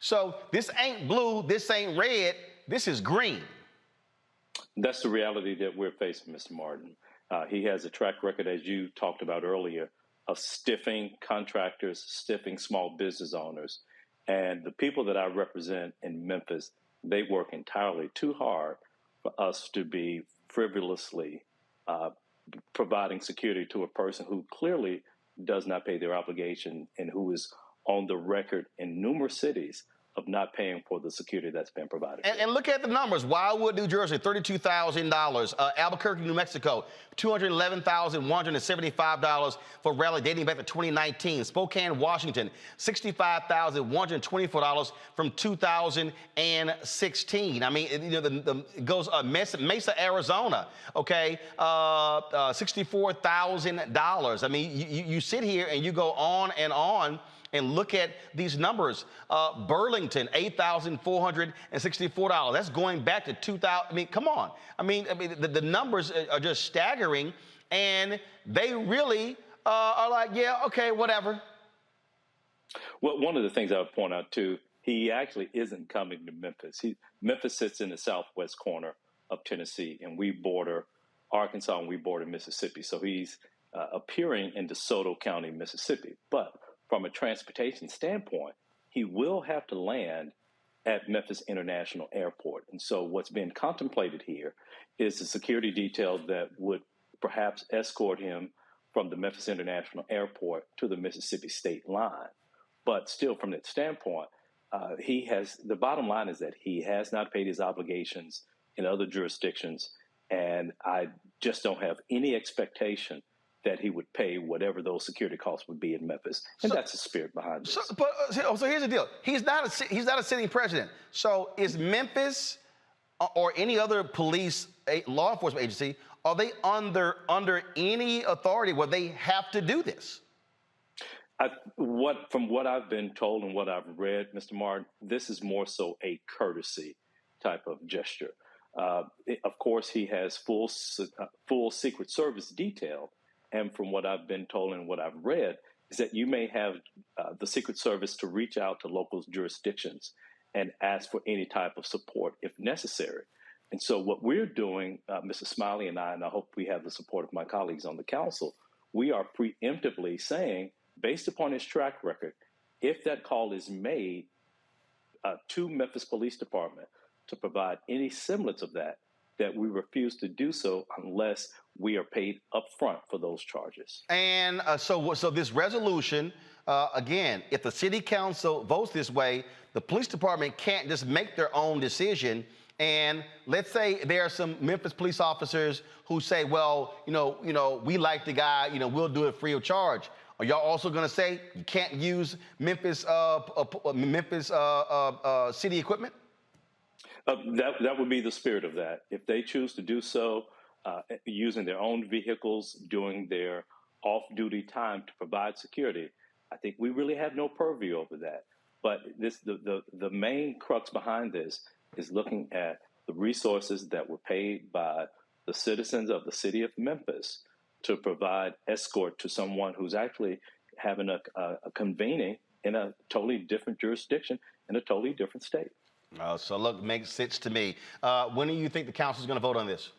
So this ain't blue, this ain't red, this is green. That's the reality that we're facing, Mr. Martin. He has a track record, as you talked about earlier, of stiffing contractors, stiffing small business owners. And the people that I represent in Memphis, they work entirely too hard for us to be frivolously providing security to a person who clearly does not pay their obligation and who is on the record in numerous cities of not paying for the security that's been provided. And look at the numbers. Wildwood, New Jersey, $32,000. Albuquerque, New Mexico, $211,175 for rally dating back to 2019. Spokane, Washington, $65,124 from 2016. I mean, it goes Mesa, Arizona, okay, $64,000. I mean, you sit here and you go on and look at these numbers. Burlington, $8,464. That's going back to 2000. I mean, come on. I mean, the numbers are just staggering, and they really are like, yeah, okay, whatever. Well, one of the things I would point out, too, he actually isn't coming to Memphis. Memphis sits in the southwest corner of Tennessee, and we border Arkansas and we border Mississippi. So he's appearing in DeSoto County, Mississippi. But from a transportation standpoint, he will have to land at Memphis International Airport. And so what's been contemplated here is the security detail that would perhaps escort him from the Memphis International Airport to the Mississippi state line. But still, from that standpoint, the bottom line is that he has not paid his obligations in other jurisdictions, and I just don't have any expectation that he would pay whatever those security costs would be in Memphis, and that's the spirit behind this. So here's the deal: he's not a sitting president. So is Memphis or any other police law enforcement agency, are they under any authority where they have to do this? From what I've been told and what I've read, Mr. Martin, this is more so a courtesy type of gesture. Of course, he has full Secret Service detail. And from what I've been told and what I've read is that you may have the Secret Service to reach out to local jurisdictions and ask for any type of support if necessary. And so what we're doing, Mr. Smiley and I hope we have the support of my colleagues on the council, we are preemptively saying, based upon his track record, if that call is made to Memphis Police Department to provide any semblance of that we refuse to do so unless we are paid upfront for those charges. And so this resolution, again, if the city council votes this way, the police department can't just make their own decision. And let's say there are some Memphis police officers who say, well, we like the guy, we'll do it free of charge. Are y'all also going to say you can't use Memphis city equipment? That would be the spirit of that. If they choose to do so, using their own vehicles, doing their off-duty time to provide security, I think we really have no purview over that. But the main crux behind this is looking at the resources that were paid by the citizens of the city of Memphis to provide escort to someone who's actually having a convening in a totally different jurisdiction in a totally different state. So look, makes sense to me. When do you think the council is going to vote on this?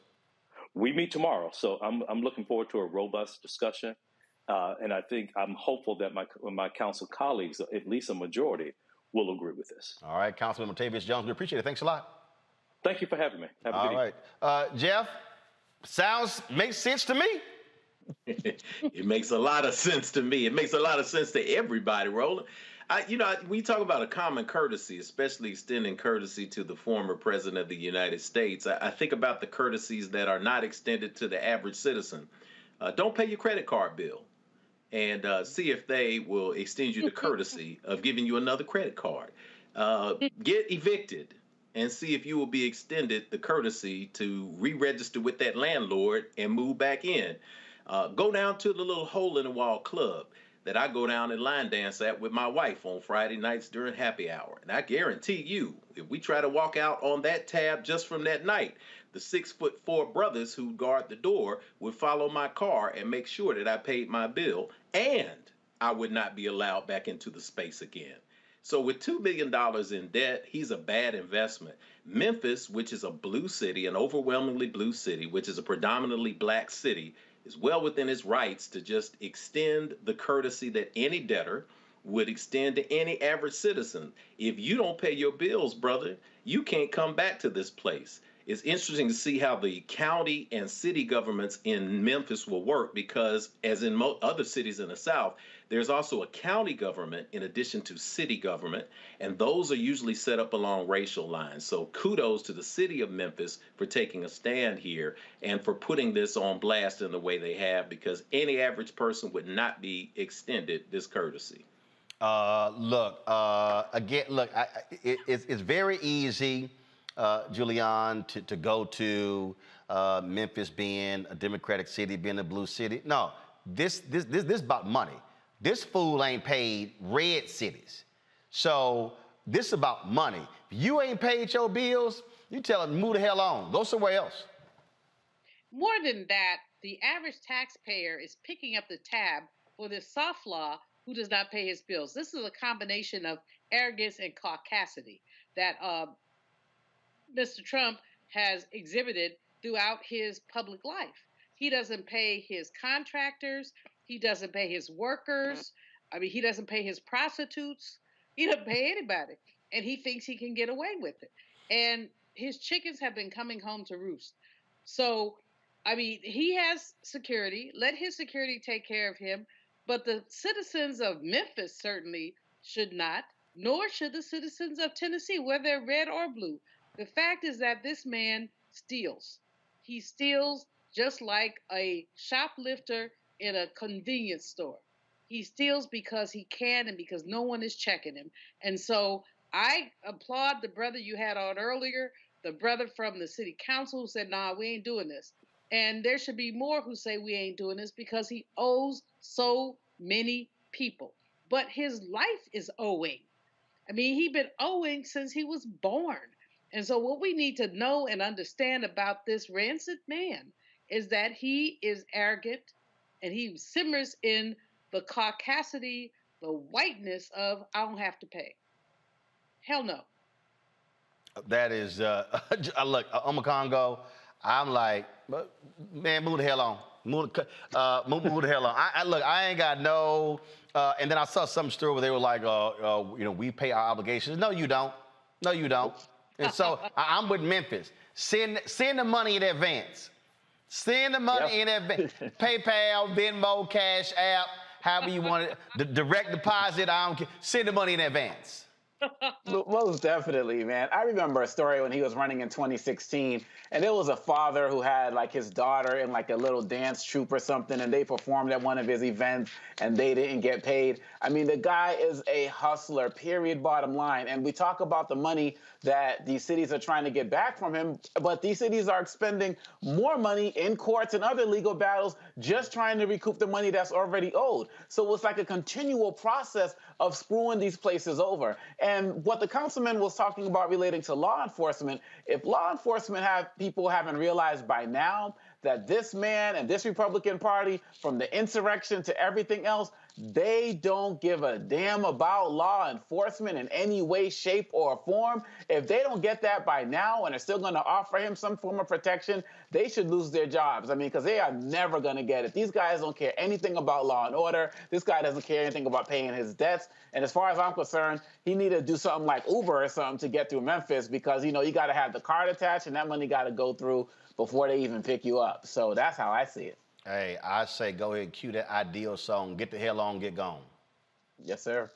We meet tomorrow, so I'm looking forward to a robust discussion, and I'm hopeful that my council colleagues, at least a majority, will agree with this. All right, Councilman Montavious Jones, we appreciate it. Thanks a lot. Thank you for having me. Have a good evening. All right, Jeff, makes sense to me. It makes a lot of sense to me. It makes a lot of sense to everybody, Roland. We talk about a common courtesy, especially extending courtesy to the former president of the United States. I think about the courtesies that are not extended to the average citizen. Don't pay your credit card bill and see if they will extend you the courtesy of giving you another credit card. Get evicted and see if you will be extended the courtesy to re-register with that landlord and move back in. Go down to the little hole-in-the-wall club that I go down and line dance at with my wife on Friday nights during happy hour. And I guarantee you, if we try to walk out on that tab just from that night, the 6'4" brothers who guard the door would follow my car and make sure that I paid my bill, and I would not be allowed back into the space again. So with $2 million in debt, he's a bad investment. Memphis, which is a blue city, an overwhelmingly blue city, which is a predominantly black city, is well within its rights to just extend the courtesy that any debtor would extend to any average citizen. If you don't pay your bills, brother, you can't come back to this place. it's interesting to see how the county and city governments in Memphis will work because, as in other cities in the South, there's also a county government in addition to city government, and those are usually set up along racial lines. So kudos to the city of Memphis for taking a stand here and for putting this on blast in the way they have, because any average person would not be extended this courtesy. It's very easy, Julian, to go to Memphis being a Democratic city, being a blue city. No, this is about money. This fool ain't paid red cities. So this is about money. If you ain't paid your bills, you tell them, move the hell on. Go somewhere else. More than that, the average taxpayer is picking up the tab for this softlaw who does not pay his bills. This is a combination of arrogance and caucasity that Mr. Trump has exhibited throughout his public life. He doesn't pay his contractors. He doesn't pay his workers. I mean, he doesn't pay his prostitutes. He doesn't pay anybody. And he thinks he can get away with it. And his chickens have been coming home to roost. So, I mean, he has security. Let his security take care of him. But the citizens of Memphis certainly should not, nor should the citizens of Tennessee, whether they're red or blue. The fact is that this man steals. He steals just like a shoplifter in a convenience store. He steals because he can and because no one is checking him. And so I applaud the brother you had on earlier, the brother from the city council who said, nah, we ain't doing this. And there should be more who say we ain't doing this because he owes so many people. But his life is owing. I mean, he's been owing since he was born. And so what we need to know and understand about this rancid man is that he is arrogant and he simmers in the caucasity, the whiteness of I don't have to pay. Hell no. That is, look, I'm a Congo. I'm like, man, move the hell on. Move the hell on. I ain't got no, and then I saw some story where they were like, we pay our obligations. No, you don't. No, you don't. And so I'm with Memphis. Send the money in advance. Send the money in advance. PayPal, Venmo, Cash App, however you want it. The direct deposit, I don't care. Send the money in advance. Most definitely, man. I remember a story when he was running in 2016, and there was a father who had like his daughter in like a little dance troupe or something, and they performed at one of his events, and they didn't get paid. I mean, the guy is a hustler, period, bottom line. And we talk about the money that these cities are trying to get back from him, but these cities are expending more money in courts and other legal battles just trying to recoup the money that's already owed. So it's like a continual process of screwing these places over. And what the councilman was talking about relating to law enforcement, if law enforcement people haven't realized by now that this man and this Republican Party, from the insurrection to everything else, they don't give a damn about law enforcement in any way, shape, or form. If they don't get that by now and are still going to offer him some form of protection, they should lose their jobs. I mean, because they are never going to get it. These guys don't care anything about law and order. This guy doesn't care anything about paying his debts. And as far as I'm concerned, he need to do something like Uber or something to get through Memphis because, you got to have the card attached and that money got to go through before they even pick you up. So that's how I see it. Hey, I say go ahead and cue that ideal song. Get the hell on, get gone. Yes, sir.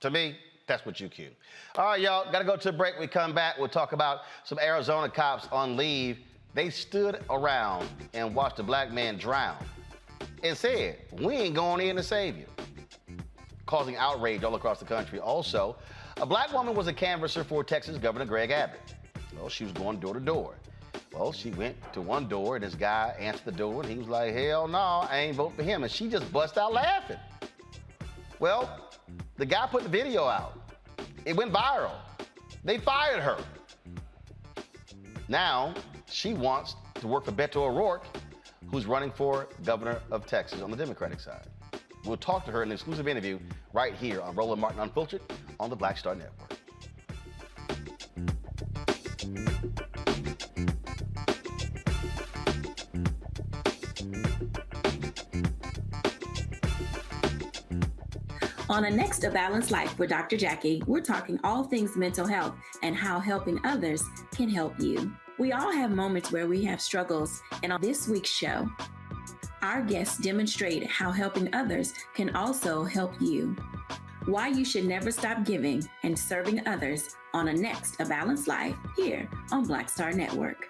To me, that's what you cue. All right, y'all, got to go to a break. We come back, we'll talk about some Arizona cops on leave. They stood around and watched a black man drown and said, we ain't going in to save you, causing outrage all across the country. Also, a black woman was a canvasser for Texas Governor Greg Abbott. Well, she was going door to door. Well, she went to one door, and this guy answered the door, and he was like, hell no, I ain't voting for him. And she just bust out laughing. Well, the guy put the video out. It went viral. They fired her. Now, she wants to work for Beto O'Rourke, who's running for governor of Texas on the Democratic side. We'll talk to her in an exclusive interview right here on Roland Martin Unfiltered on the Black Star Network. On the next A Balanced Life with Dr. Jackie, we're talking all things mental health and how helping others can help you. We all have moments where we have struggles, and on this week's show, our guests demonstrate how helping others can also help you. Why you should never stop giving and serving others on A Balanced Life here on Black Star Network.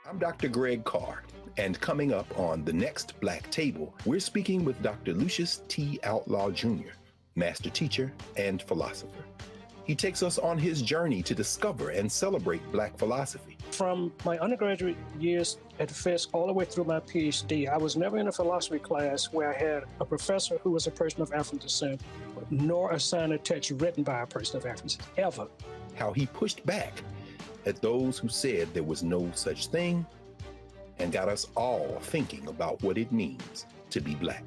I'm Dr. Greg Carr, and coming up on The Next Black Table, we're speaking with Dr. Lucius T. Outlaw Jr., master teacher and philosopher. He takes us on his journey to discover and celebrate Black philosophy. From my undergraduate years at Fisk all the way through my PhD, I was never in a philosophy class where I had a professor who was a person of African descent, nor assigned a text written by a person of African descent, ever. How he pushed back at those who said there was no such thing and got us all thinking about what it means to be Black.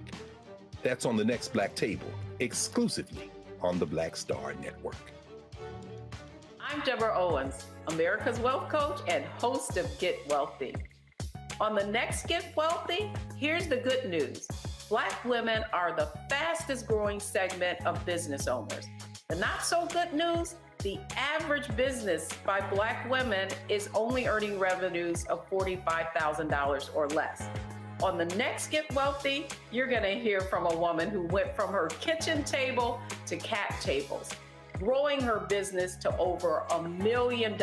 That's on The Next Black Table, exclusively on the Black Star Network. I'm Deborah Owens, America's Wealth Coach and host of Get Wealthy. On the next Get Wealthy, here's the good news. Black women are the fastest growing segment of business owners. The not so good news, the average business by Black women is only earning revenues of $45,000 or less. On the next Get Wealthy, you're gonna hear from a woman who went from her kitchen table to cap tables, growing her business to over $1 million.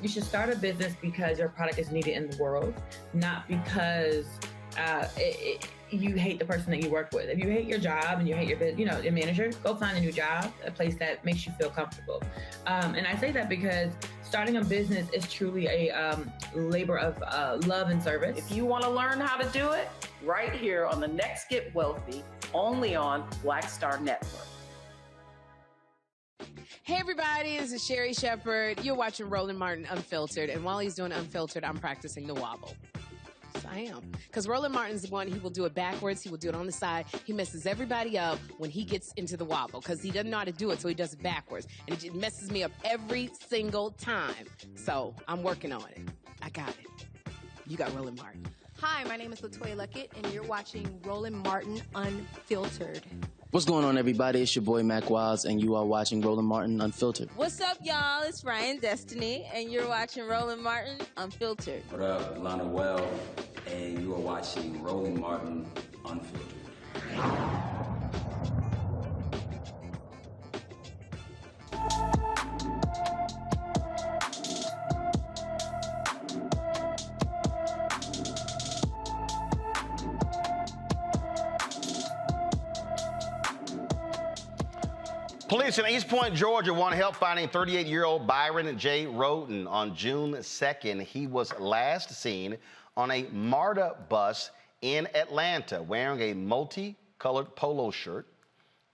You should start a business because your product is needed in the world, not because you hate the person that you work with. If you hate your job and you hate your manager, go find a new job, a place that makes you feel comfortable. And I say that because starting a business is truly a labor of love and service. If you want to learn how to do it, right here on the next Get Wealthy, only on Black Star Network. Hey everybody, this is Sherry Shepherd. You're watching Roland Martin Unfiltered, and while he's doing Unfiltered, I'm practicing the wobble. Yes, I am. Because Roland Martin's the one, he will do it backwards, he will do it on the side. He messes everybody up when he gets into the wobble, because he doesn't know how to do it, so he does it backwards. And it just messes me up every single time. So I'm working on it. I got it. You got Roland Martin. Hi, my name is LaToya Luckett, and you're watching Roland Martin Unfiltered. What's going on, everybody? It's your boy, Mac Wiles, and you are watching Roland Martin Unfiltered. What's up, y'all? It's Ryan Destiny, and you're watching Roland Martin Unfiltered. What up, Lana Well, and you are watching Roland Martin Unfiltered. Police in East Point, Georgia, want help finding 38-year-old Byron J. Roden. On June 2nd, he was last seen on a MARTA bus in Atlanta wearing a multicolored polo shirt,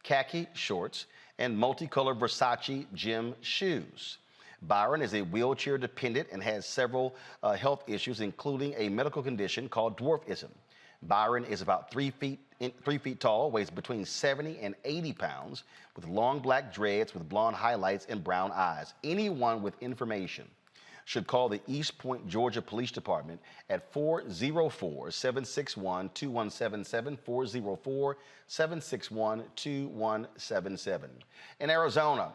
khaki shorts, and multicolored Versace gym shoes. Byron is a wheelchair dependent and has several health issues, including a medical condition called dwarfism. Byron is about 3 feet tall, weighs between 70 and 80 pounds, with long black dreads with blonde highlights and brown eyes. Anyone with information should call the East Point, Georgia Police Department at 404-761-2177, 404-761-2177. In Arizona,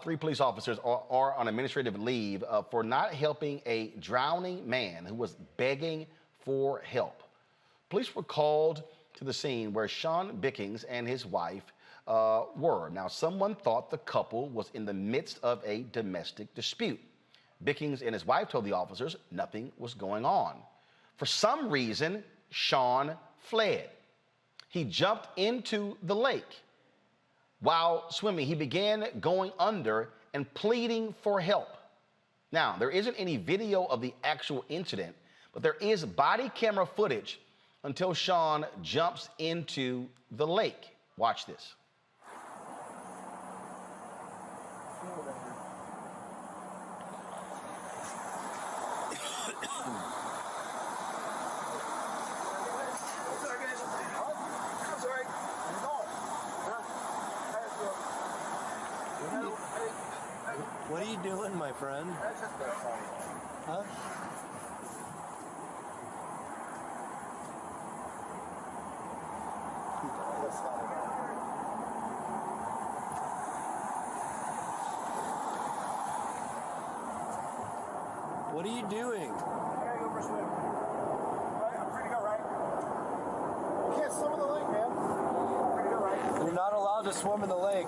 3 police officers are on administrative leave for not helping a drowning man who was begging for help. Police were called to the scene where Sean Bickings and his wife were. Now, someone thought the couple was in the midst of a domestic dispute. Bickings and his wife told the officers nothing was going on. For some reason, Sean fled. He jumped into the lake. While swimming, he began going under and pleading for help. Now, there isn't any video of the actual incident, but there is body camera footage until Sean jumps into the lake. Watch this. What are you doing, my friend? Huh? What are you doing? I gotta go for a swim. Right, I'm free to go, right? You can't swim in the lake, man. I'm free to go, right? You're not allowed to swim in the lake.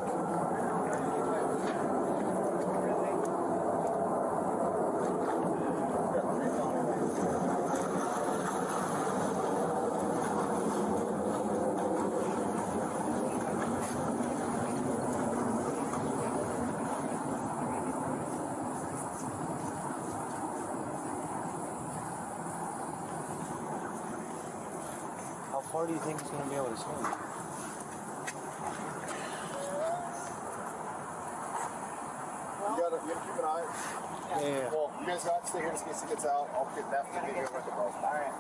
How far do you think he's going to be able to swim? You gotta keep an eye. Yeah. Well, you guys got to stay here just in case he gets out. I'll get that to get here with the boat. All right.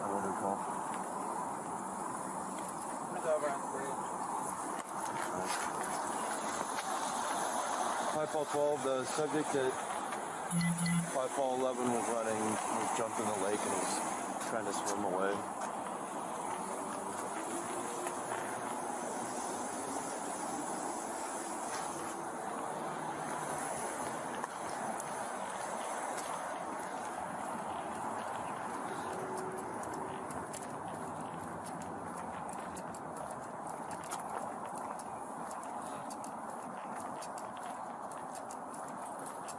What do we call? It's over on the bridge. Nightfall 12, the subject at Nightfall 11 was running, was jumped in the lake and was trying to swim away.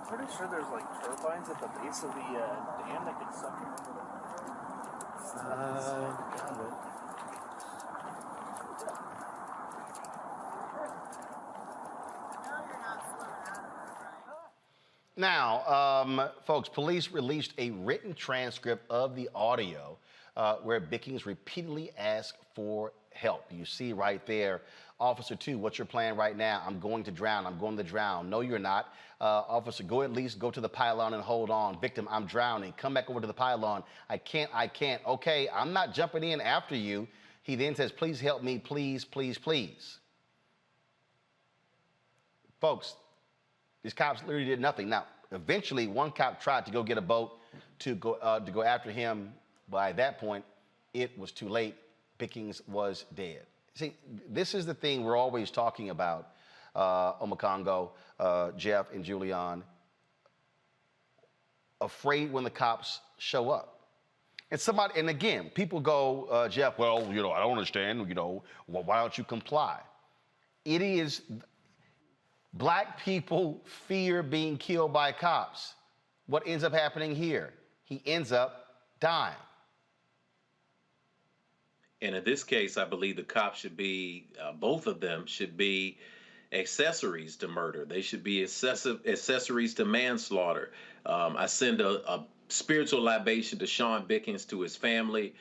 Pretty sure there's like turbines at the base of the dam that can suck him into the Got it. Now, folks, police released a written transcript of the audio where Bickings repeatedly asked for help. You see right there, Officer 2, what's your plan right now? I'm going to drown. I'm going to drown. No, you're not. Officer, go at least go to the pylon and hold on. Victim, I'm drowning. Come back over to the pylon. I can't. Okay, I'm not jumping in after you. He then says, please help me, please, please, please. Folks, these cops literally did nothing. Now, eventually, one cop tried to go get a boat to go after him. By that point, it was too late. Bickings was dead. See, this is the thing we're always talking about, Omakongo, Jeff, and Julian. Afraid when the cops show up. And again, people go, Jeff, well, I don't understand, well, why don't you comply? It is, black people fear being killed by cops. What ends up happening here? He ends up dying. And in this case, I believe the cops should be, both of them should be accessories to murder. They should be accessories to manslaughter. I send a spiritual libation to Sean Bickings, to his family.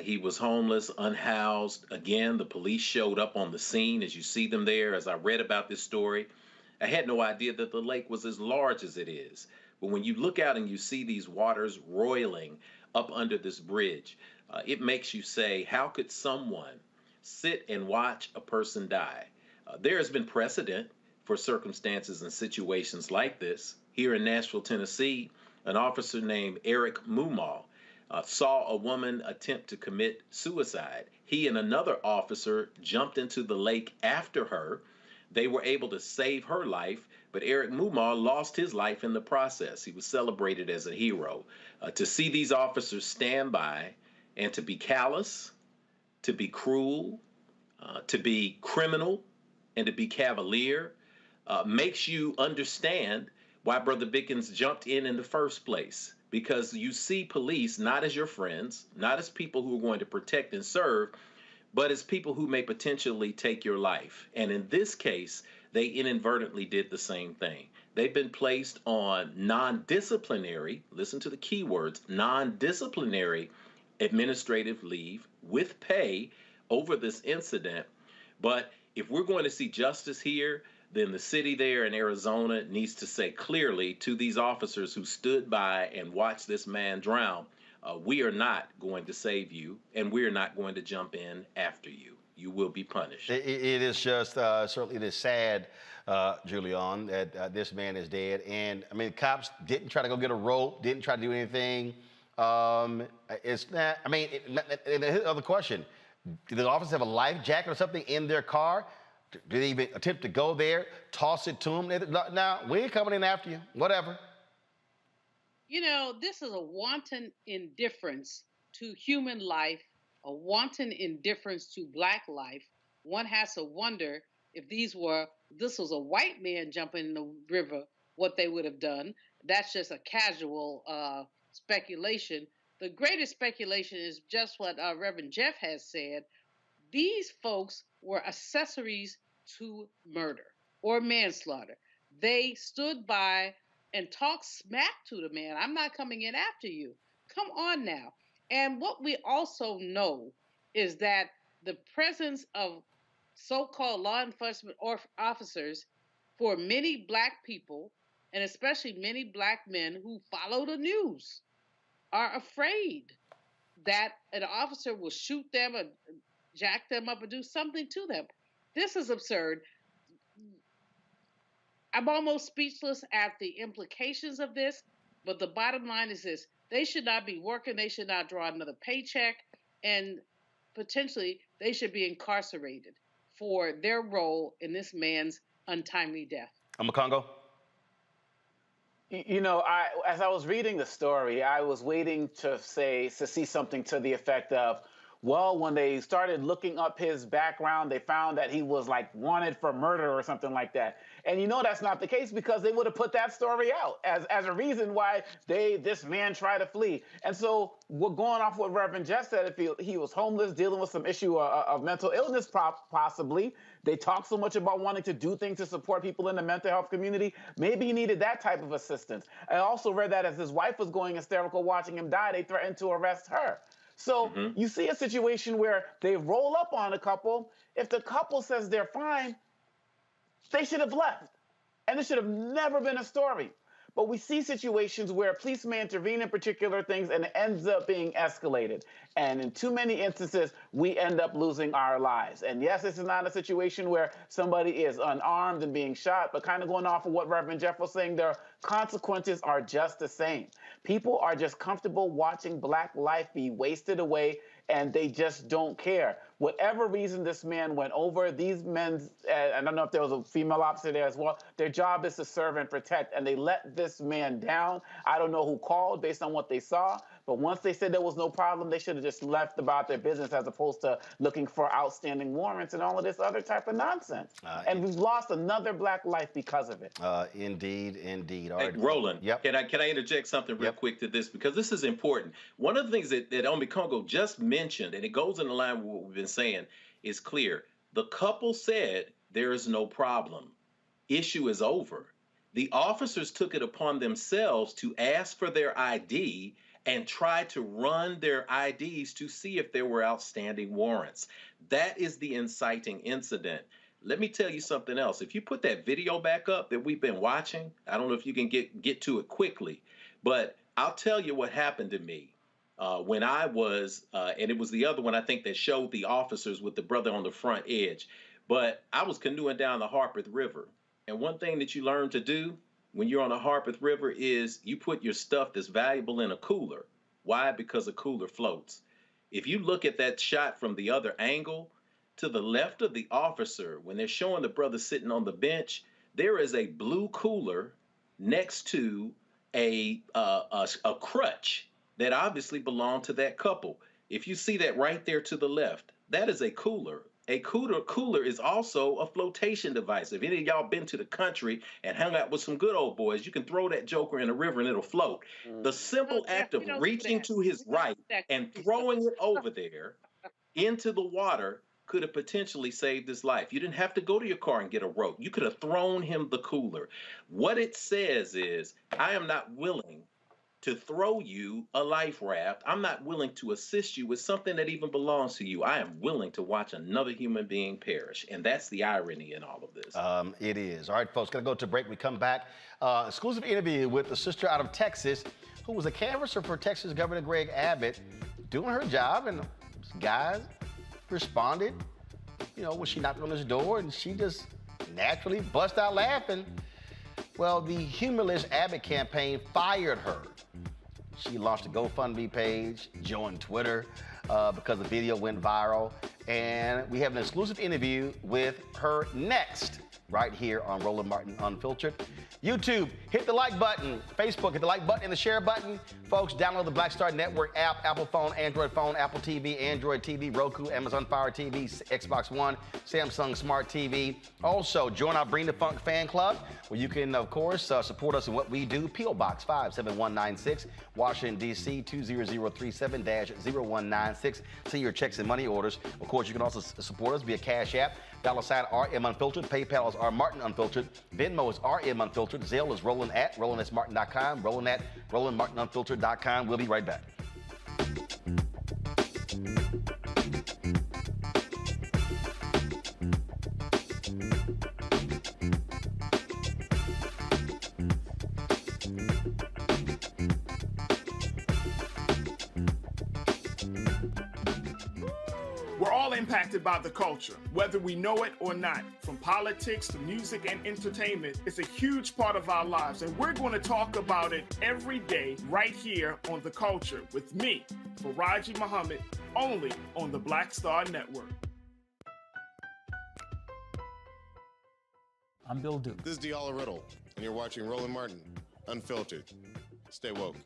He was homeless, unhoused. Again, the police showed up on the scene, as you see them there. As I read about this story, I had no idea that the lake was as large as it is. But when you look out and you see these waters roiling up under this bridge, it makes you say, how could someone sit and watch a person die? There has been precedent for circumstances and situations like this. Here in Nashville, Tennessee, an officer named Eric Mumal saw a woman attempt to commit suicide. He and another officer jumped into the lake after her. They were able to save her life, but Eric Mumal lost his life in the process. He was celebrated as a hero. To see these officers stand by and to be callous, to be cruel, to be criminal, and to be cavalier makes you understand why Brother Bickings jumped in the first place. Because you see police not as your friends, not as people who are going to protect and serve, but as people who may potentially take your life. And in this case, they inadvertently did the same thing. They've been placed on non-disciplinary, listen to the key words, non-disciplinary administrative leave with pay over this incident. But if we're going to see justice here, then the city there in Arizona needs to say clearly to these officers who stood by and watched this man drown, we are not going to save you, and we are not going to jump in after you. You will be punished. It is just, certainly it is sad, Julian, that this man is dead. And, I mean, cops didn't try to go get a rope, didn't try to do anything. It's not, I mean, and here's the other question. Do the officers have a life jacket or something in their car? Do they even attempt to go there, toss it to them? Now, we ain't coming in after you, whatever. You know, this is a wanton indifference to human life, a wanton indifference to Black life. One has to wonder if this was a white man jumping in the river, what they would have done. That's just a casual speculation. The greatest speculation is just what Reverend Jeff has said. These folks were accessories to murder or manslaughter. They stood by and talked smack to the man. I'm not coming in after you. Come on now. And what we also know is that the presence of so-called law enforcement officers for many Black people, and especially many Black men who follow the news, are afraid that an officer will shoot them or jack them up or do something to them. This is absurd. I'm almost speechless at the implications of this, but the bottom line is this. They should not be working. They should not draw another paycheck, and potentially they should be incarcerated for their role in this man's untimely death. I'm a Congo. You know, as I was reading the story, I was waiting to see something to the effect of, well, when they started looking up his background, they found that he was like wanted for murder or something like that. And you know that's not the case, because they would have put that story out as a reason why this man tried to flee. And so we're going off what Reverend Jeff said. If he was homeless, dealing with some issue of mental illness, possibly. They talk so much about wanting to do things to support people in the mental health community. Maybe he needed that type of assistance. I also read that as his wife was going hysterical watching him die, they threatened to arrest her. So you see a situation where they roll up on a couple. If the couple says they're fine, they should have left. And it should have never been a story. But we see situations where police may intervene in particular things and it ends up being escalated. And in too many instances, we end up losing our lives. And yes, this is not a situation where somebody is unarmed and being shot, but kind of going off of what Reverend Jeff was saying, their consequences are just the same. People are just comfortable watching Black life be wasted away, and they just don't care. Whatever reason this man went over, these men, I don't know if there was a female officer there as well, their job is to serve and protect, and they let this man down. I don't know who called based on what they saw, but once they said there was no problem, they should have just left about their business as opposed to looking for outstanding warrants and all of this other type of nonsense. And we've lost another Black life because of it. Indeed, indeed. All right, Roland, can I interject something real quick to this, because this is important. One of the things that Omi Congo just mentioned, and it goes in the line with what we've been saying, is clear. The couple said there is no problem. Issue is over. The officers took it upon themselves to ask for their ID and try to run their IDs to see if there were outstanding warrants. That is the inciting incident. Let me tell you something else. If you put that video back up that we've been watching, I don't know if you can get to it quickly, but I'll tell you what happened to me when I was, and it was the other one I think that showed the officers with the brother on the front edge, but I was canoeing down the Harpeth River. And one thing that you learn to do when you're on the Harpeth River is you put your stuff that's valuable in a cooler. Why? Because a cooler floats. If you look at that shot from the other angle, to the left of the officer, when they're showing the brother sitting on the bench, there is a blue cooler next to a crutch that obviously belonged to that couple. If you see that right there to the left, that is a cooler. A cooler is also a flotation device. If any of y'all been to the country and hung out with some good old boys, you can throw that joker in a river and it'll float. The simple act of reaching to his right and throwing it over there into the water could have potentially saved his life. You didn't have to go to your car and get a rope. You could have thrown him the cooler. What it says is, I am not willing to throw you a life raft. I'm not willing to assist you with something that even belongs to you. I am willing to watch another human being perish. And that's the irony in all of this. It is. All right, folks, gonna go to break. We come back. Exclusive interview with a sister out of Texas who was a canvasser for Texas Governor Greg Abbott, doing her job, and guys responded, you know, when she knocked on his door, and she just naturally bust out laughing. Well, the humorless Abbott campaign fired her. She launched a GoFundMe page, joined Twitter because the video went viral. And we have an exclusive interview with her next, right here on Roland Martin Unfiltered. YouTube, hit the like button. Facebook, hit the like button and the share button. Folks, download the Black Star Network app, Apple phone, Android phone, Apple TV, Android TV, Roku, Amazon Fire TV, Xbox One, Samsung Smart TV. Also, join our Bring the Funk fan club, where you can, of course, support us in what we do. P.O. Box 57196, Washington, D.C. 20037-0196. See your checks and money orders. Of course, you can also support us via Cash App, $RM Unfiltered. PayPal is R Martin Unfiltered. Venmo is RM Unfiltered. Zelle is Roland at RolandSMartin.com. Roland at RolandMartinUnfiltered.com. We'll be right back. We're all impacted by the culture, whether we know it or not. From politics to music and entertainment, it's a huge part of our lives, and we're going to talk about it every day right here on The Culture with me, Faraji Muhammad, only on the Black Star Network. I'm Bill Duke. This is Diala Riddle, and you're watching Roland Martin Unfiltered. Stay woke.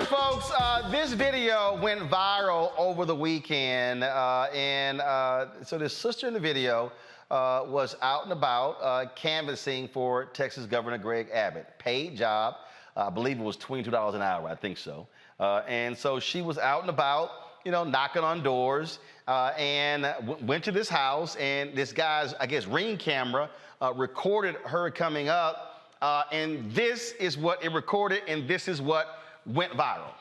Folks, this video went viral over the weekend, so this sister in the video was out and about canvassing for Texas Governor Greg Abbott. Paid job, I believe it was $22 an hour, I think so. And so she was out and about, you know, knocking on doors, and went to this house, and this guy's, I guess, Ring camera recorded her coming up, and this is what it recorded, and this is what went viral.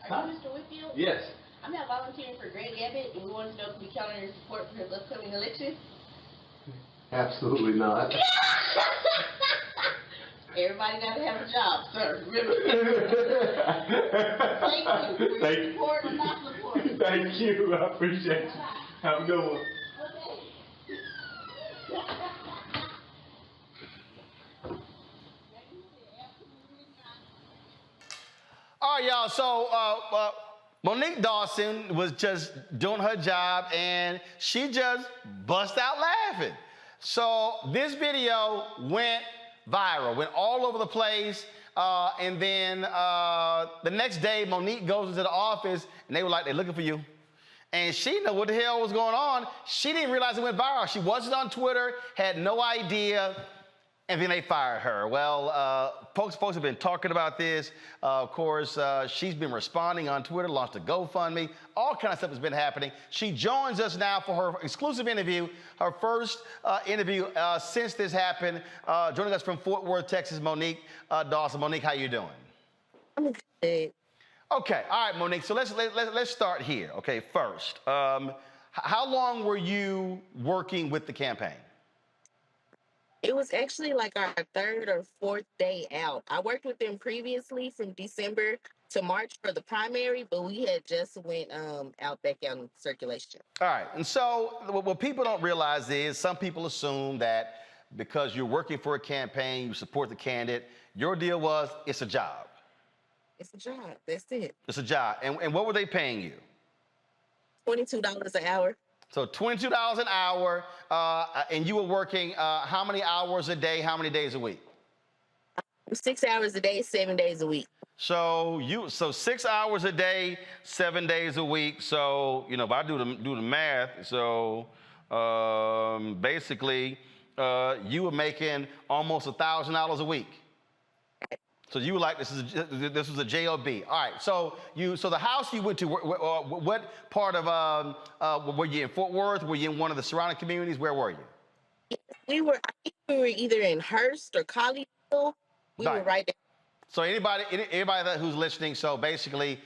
Are you Mr. Whitfield? Yes. I'm not volunteering for Greg Abbott, and we wanted to know if we count on your support for his upcoming election. Absolutely not. Everybody got to have a job, sir. Remember. Thank you for your support or not support. Thank you. I appreciate you. Have a good one. All right, y'all. So Monique Dawson was just doing her job, and she just bust out laughing. So this video went viral, went all over the place. And then the next day, Monique goes into the office, and they were like, they're looking for you. And she didn't know what the hell was going on. She didn't realize it went viral. She wasn't on Twitter, had no idea, and then they fired her. Well, folks have been talking about this. Of course, she's been responding on Twitter, launched a GoFundMe. All kind of stuff has been happening. She joins us now for her exclusive interview, her first interview since this happened. Joining us from Fort Worth, Texas, Monique Dawson. Monique, how you doing? I'm good. Okay, all right, Monique. So let's start here. Okay, first, how long were you working with the campaign? It was actually like our third or fourth day out. I worked with them previously from December to March for the primary, but we had just went back out in circulation. All right, and so what people don't realize is some people assume that because you're working for a campaign, you support the candidate, your deal was it's a job. It's a job, that's it. It's a job, and what were they paying you? $22 an hour. So $22 an hour, and you were working how many hours a day, how many days a week? 6 hours a day, 7 days a week. So 6 hours a day, 7 days a week. So, you know, if I do the math, so basically you were making almost $1,000 a week. So you were like, this was a job. All right. So the house you went to, what part of were you in Fort Worth? Were you in one of the surrounding communities? Where were you? I think we were either in Hearst or Colleyville. We were right there. So anybody who's listening, so basically,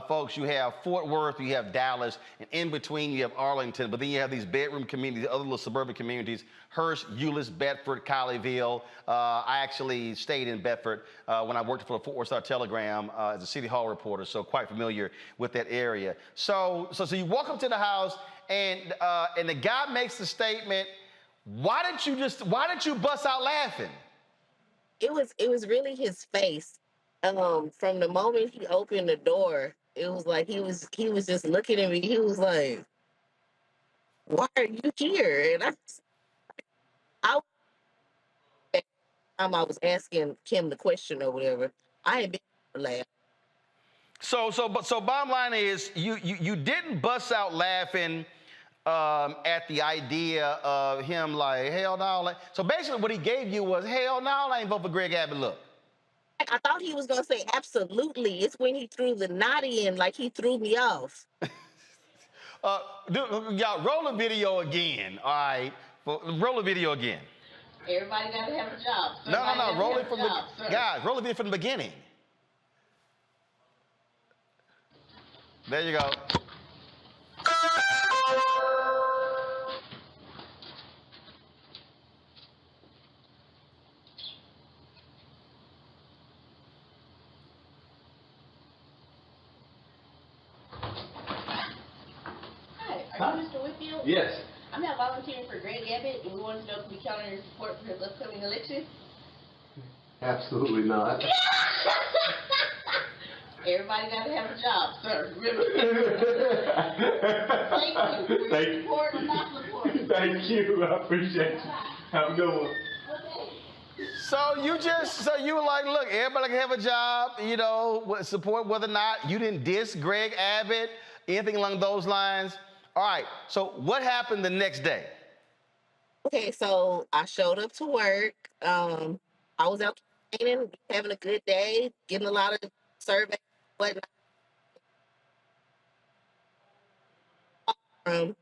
folks, you have Fort Worth, you have Dallas, and in between you have Arlington, but then you have these bedroom communities, other little suburban communities, Hearst, Euless, Bedford, Colleyville. I actually stayed in Bedford when I worked for the Fort Worth Star-Telegram as a City Hall reporter, so quite familiar with that area. So you walk up to the house, and the guy makes the statement, why did you bust out laughing? It was really his face. From the moment he opened the door, it was like he was just looking at me. He was like, "Why are you here?" And I was asking Kim the question or whatever. I had been laughing. So bottom line is you didn't bust out laughing at the idea of him like, hell no. So basically what he gave you was, hell no, I ain't vote for Greg Abbott, look. I thought he was going to say absolutely. It's when he threw the not in, like he threw me off. Y'all, roll the video again, all right? Roll the video again. Everybody got to have a job. No. Roll it from guys, roll the video from the beginning. There you go. Are you Mr. Whitfield? Yes. I'm not volunteering for Greg Abbott, and we wanted to know if we count on your support for his upcoming election. Absolutely not. Everybody got to have a job, sir. Remember. Thank you. Thank you. Support or not support. Thank you. I appreciate you. Have a good one. So you were like, look, everybody can have a job, you know, support whether or not you didn't diss Greg Abbott, anything along those lines. All right, so what happened the next day? Okay, so I showed up to work. I was out training, having a good day, getting a lot of surveys, whatnot. All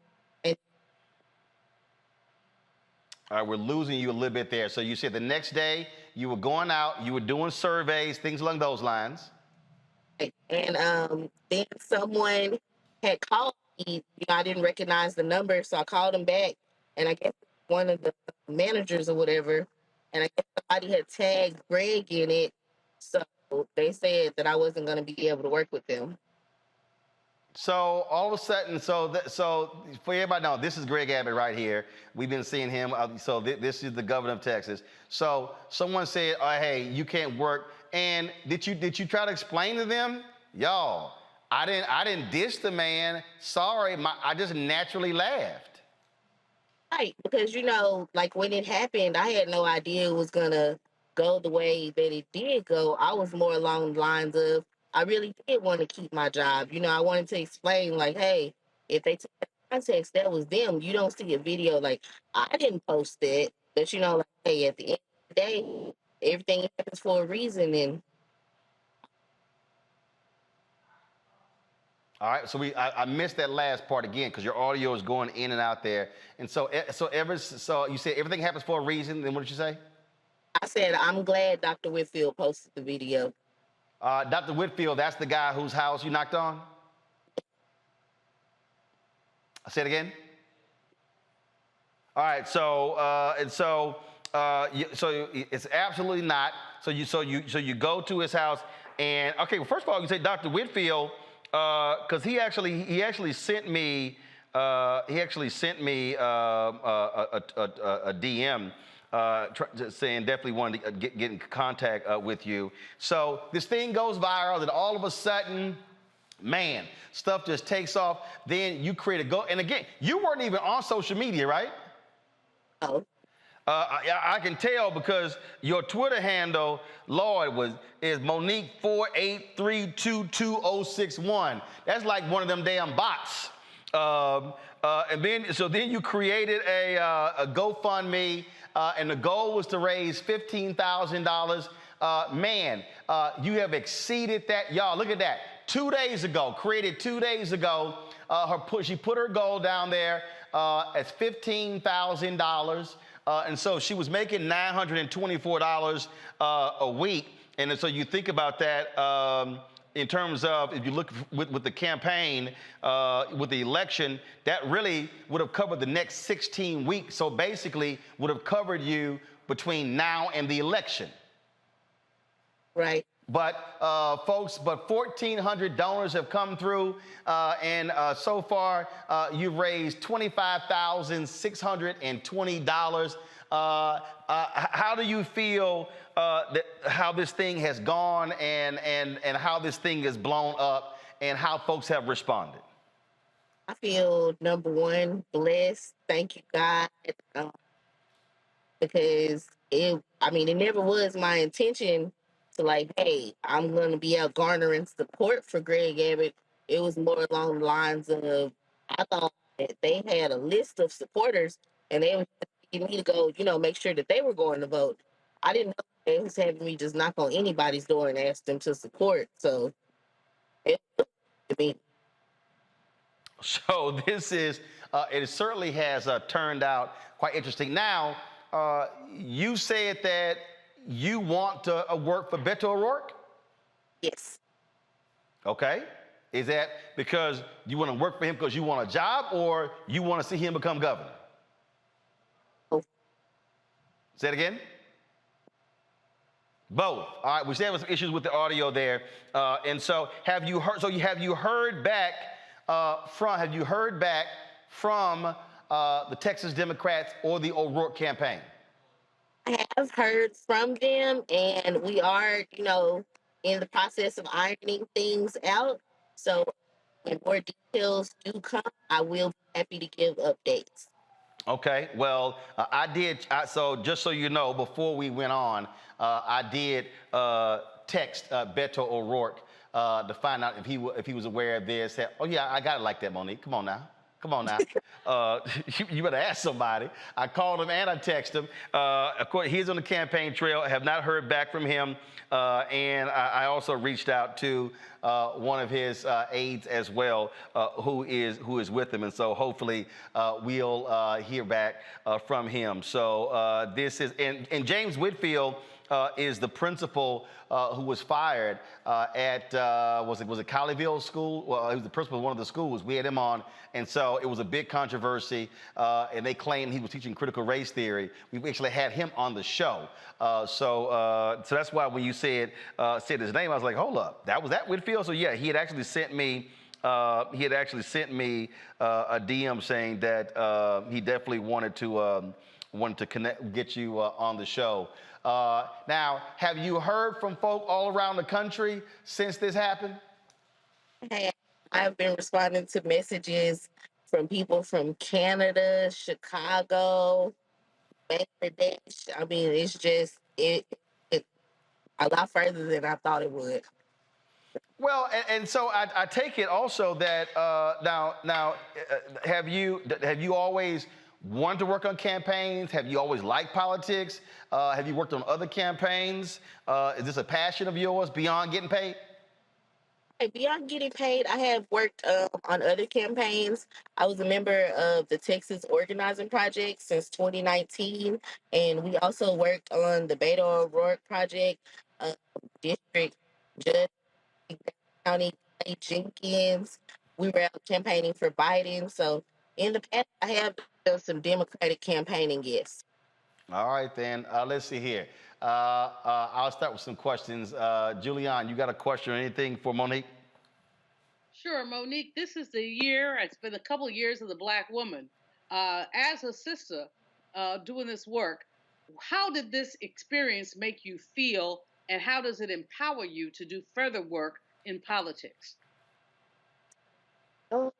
right, we're losing you a little bit there. So you said the next day you were going out, you were doing surveys, things along those lines. And then someone had called me. You know, I didn't recognize the number, so I called him back. And I guess one of the managers or whatever, and I guess somebody had tagged Greg in it. So they said that I wasn't going to be able to work with them. So all of a sudden, so for everybody know, this is Greg Abbott right here. We've been seeing him. So this is the governor of Texas. So someone said, "Oh, hey, you can't work." And did you try to explain to them, y'all? I didn't diss the man. Sorry, I just naturally laughed. Right, because you know, like when it happened, I had no idea it was gonna go the way that it did go. I was more along the lines of, I really did want to keep my job. You know, I wanted to explain, like, hey, if they took the context, that was them. You don't see a video, like, I didn't post it. But, you know, like, hey, at the end of the day, everything happens for a reason. And all right, so I missed that last part again because your audio is going in and out there. And so you said everything happens for a reason. Then what did you say? I said, I'm glad Dr. Whitfield posted the video. Dr. Whitfield, that's the guy whose house you knocked on? I say it again? All right, so it's absolutely not. So you go to his house, and okay. Well, first of all, you say Dr. Whitfield, because he actually sent me a DM. Saying definitely wanted to get in contact with you. So this thing goes viral, and all of a sudden, Man, stuff just takes off. Then you create a goal. And again, you weren't even on social media, right? Oh. I can tell because your Twitter handle, Lord, is Monique483226061. That's like one of them damn bots. And then you created a GoFundMe, and the goal was to raise $15,000. Man, you have exceeded that. Y'all, look at that. 2 days ago, created 2 days ago, she put her goal down there as $15,000. And so she was making $924 a week. And so you think about that in terms of, if you look with the campaign, with the election, that really would have covered the next 16 weeks. So basically would have covered you between now and the election. Right. But folks, 1,400 donors have come through, and so far you've raised $25,620. How do you feel how this thing has gone, and how this thing is blown up, and how folks have responded? I feel, number one, blessed. Thank you, God, because it never was my intention to hey, I'm going to be out garnering support for Greg Abbott. It was more along the lines of, I thought that they had a list of supporters and they were asking me to go, make sure that they were going to vote. I didn't know they was having me just knock on anybody's door and ask them to support. So, it So this is, it certainly has turned out quite interesting. Now, you said that you want to work for Beto O'Rourke? Yes. Okay. Is that because you want to work for him because you want a job, or you want to see him become governor? Both. Say it again? Both. All right. We still have some issues with the audio there. And so have you heard back from the Texas Democrats or the O'Rourke campaign? I have heard from them, and we are, in the process of ironing things out. So when more details do come, I will be happy to give updates. Okay. Well, so just so you know, before we went on, I did text Beto O'Rourke to find out if he was aware of this. Oh, yeah, I got it like that, Monique. Come on now. You better ask somebody. I called him and I texted him. Of course, he's on the campaign trail. I have not heard back from him. And I also reached out to one of his aides as well, who is with him. And so hopefully we'll hear back from him. So this is, and James Whitfield is the principal who was fired at, was it Colleyville School? Well, he was the principal of one of the schools. We had him on, and so it was a big controversy, and they claimed he was teaching critical race theory. We actually had him on the show. So that's why when you said his name, I was like, hold up, was that Whitfield? So yeah, he had actually sent me a DM saying that he definitely wanted to get you on the show. Now, have you heard from folk all around the country since this happened? Hey, I've been responding to messages from people from Canada, Chicago, Bangladesh. It's just it a lot further than I thought it would. Well, and so I take it also that now have you always wanted to work on campaigns? Have you always liked politics? Have you worked on other campaigns? Is this a passion of yours beyond getting paid? Beyond getting paid, I have worked on other campaigns. I was a member of the Texas Organizing Project since 2019, and we also worked on the Beto O'Rourke Project, District Judge County Jenkins. We were out campaigning for Biden. So in the past, I have done some Democratic campaigning, yes. All right, then. Let's see here. I'll start with some questions. Julianne, you got a question or anything for Monique? Sure, Monique. This is the year, it's been a couple of years of the Black woman. As a sister doing this work, how did this experience make you feel, and how does it empower you to do further work in politics? Um,